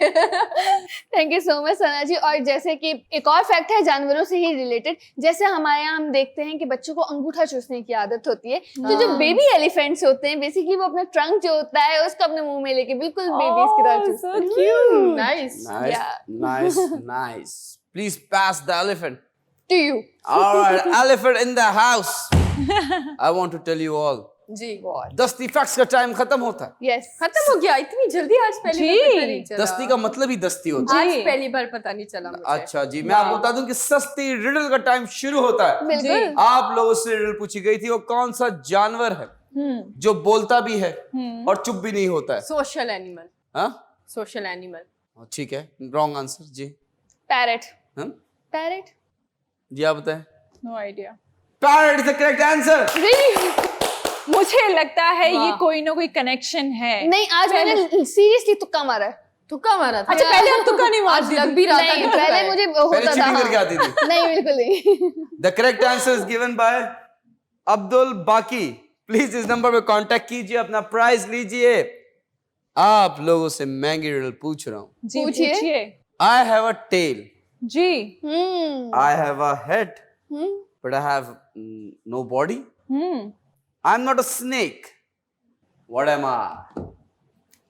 Thank you so much Sana ji. और जैसे कि एक और फैक्ट है जानवरों से ही रिलेटेड, जैसे हमारे यहाँ हम देखते हैं कि बच्चों को अंगूठा चूसने की आदत होती है, तो जो बेबी एलिफेंट्स होते हैं बेसिकली वो अपना ट्रंक जो होता है उसको अपने मुंह में लेके बिल्कुल बेबीज की तरह चूसते हैं। Cute. Nice. Nice, nice. Please pass the elephant. To you. All right, elephant in the house. I want to tell you all. जी दस्ती फैक्ट्स का टाइम खत्म होता है। यस। खत्म हो गया इतनी जल्दी? आज पहली जी। बार पता नहीं चला। दस्ती का मतलब ही दस्ती होता है। आज जी। पहली बार पता नहीं चला मुझे। अच्छा जी, मैं आपको बता दूं कि सस्ती रिडल का टाइम शुरू होता है। बिल्कुल। आप लोगों से रिडल पूछी गई थी, वो कौन सा जानवर है जो बोलता भी है और चुप भी नहीं होता है? Social animal. हाँ, सोशल एनिमल। ठीक है, रॉन्ग आंसर जी। पैरेट। हाँ? पैरेट। जी आप बताएं। No idea. Parrot is the correct answer. मुझे लगता है ये कोई ना कोई कनेक्शन है। नहीं, आज मैंने सीरियसली तुक्का मारा है। तुक्का मारा था। अच्छा, पहले आप तुक्का नहीं आज मारती लग थी। भी रहा था नहीं, कि तुक्का पहले है। मुझे पहले होता था। चीटिंग करके हाँ। आती थी। नहीं, बिल्कुल नहीं। The correct answer is given by Abdul बाकी। प्लीज इस नंबर पे कांटेक्ट कीजिए, अपना प्राइज लीजिए। आप लोगों से महंगी रिडल पूछ रहा हूँ। जी पूछिए। पूछिए। आई हैव अ टेल, जी। I have a head, but I have no body. I am not a snake, what am I?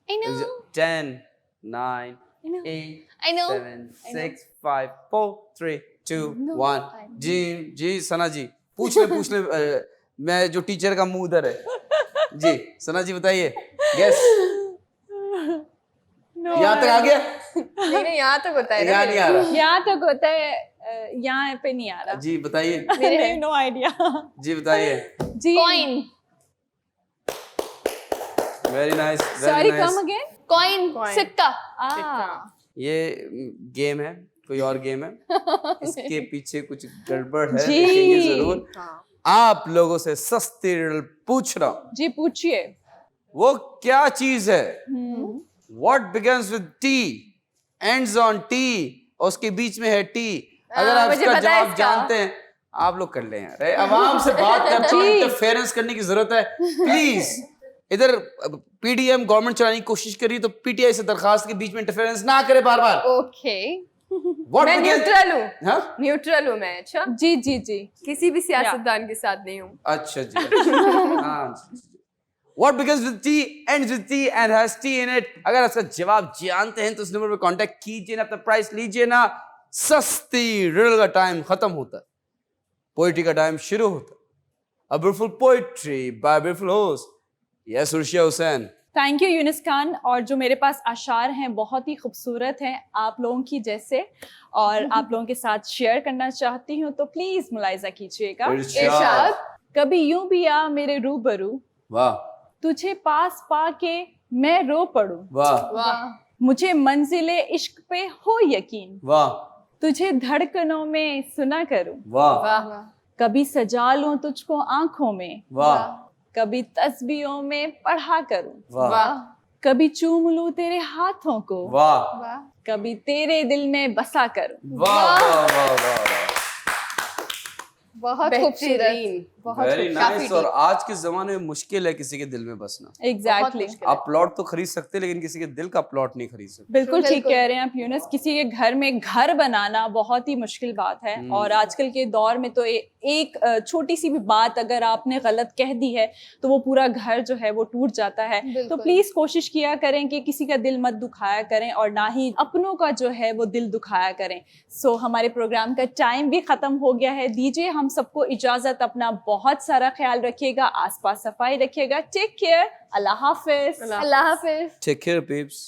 I know. 10, 9, 8, I know. 7, 6, 5, 4, 3, 2, 1। जी जी सना जी पूछ ले मैं जो टीचर का मुंह उधर है। जी सना जी बताइए। यस, यहाँ तक आ गया? नहीं यहाँ तक होता है ना यहाँ मेरे। नहीं आ रहा। यहाँ तक होता है, यहाँ पे नहीं आ रहा। जी बताइए। मेरे नो आइडिया। जी बताइए। जी। Coin. Very nice, sorry, very come nice. Again. Coin. सिक्का। ये गेम है, कोई और गेम है, इसके पीछे कुछ गड़बड़ है, जी। देखेंगे जरूर। आप लोगों से सस्ती रिडल पूछ रहा हूँ। जी पूछिए। वो क्या चीज है What begins with T, ends on T, और उसके बीच में है T? अगर आप मुझे इसका पता है जवाब इसका। जानते हैं, आप लोग कर लें यार। आवाम से बात करते हैं, इंटरफेरेंस करने की जरूरत है प्लीज। इधर पीडीएम गवर्नमेंट चलाने की कोशिश कर रही है, तो पीटीआई से दरखास्त के बीच में इंटरफेरेंस ना करे बार बार। ओके, What मैं begins- न्यूट्रल हूँ। हाँ? न्यूट्रल हूँ मैं। अच्छा, जी जी जी। किसी भी सियासतदान के साथ नहीं हूँ। अच्छा जी। हाँ। What begins with T, ends with T and has T in it? अगर इसका जवाब जानते हैं तो इस नंबर पे कांटेक्ट कीजिए ना, अपना प्राइस लीजिए ना। सस्ती रिडल का टाइम खत्म होता है, पोइट्री का टाइम शुरू होता है। A beautiful poetry by a beautiful host. Yes, Urshia Hussain. Thank you Younis Khan. और जो मेरे पास अशार हैं बहुत ही खूबसूरत हैं, आप लोगों की जैसे, और आप लोगों के साथ शेयर करना चाहती हूँ, तो प्लीज मुलाहिजा कीजिएगा। इरशाद। कभी यूं भी आ मेरे रूबरू, वाह तुझे पास पाके मैं रो पड़ूं, वाह वाह, मुझे मंजिले इश्क पे हो यकीन, वाह तुझे धड़कनों में सुना करूं, वाह वाह, कभी सजा लूं तुझको आंखों में, वाह कभी तस्बीहों में पढ़ा करूं, वाह कभी चूम लूं तेरे हाथों को, वाह कभी तेरे दिल में बसा करूं। वाह वाह वाह वाह। बहुत खूबसूरत। बेहतरीन, बहुत वेरी खूबसूरत। नाइस। और आज के जमाने में मुश्किल है किसी के दिल में बसना। एग्जैक्टली, आप प्लॉट तो खरीद सकते हैं, लेकिन किसी के दिल का प्लॉट नहीं खरीद सकते। बिल्कुल ठीक बिल्कुल। कह रहे हैं आप यूनुस। किसी के घर में घर बनाना बहुत ही मुश्किल बात है, और आजकल के दौर में तो एक छोटी सी भी बात अगर आपने गलत कह दी है तो वो पूरा घर जो है वो टूट जाता है। तो बिल्कुल। प्लीज कोशिश किया करें कि किसी का दिल मत दुखाया करें, और ना ही अपनों का जो है वो दिल दुखाया करें। सो हमारे प्रोग्राम का टाइम भी खत्म हो गया है। दीजिए हम सबको इजाजत। अपना बहुत सारा ख्याल रखिएगा, आसपास सफाई रखिएगा। टेक केयर, अल्लाह हाफिज। अल्लाह हाफिज। Take care babes.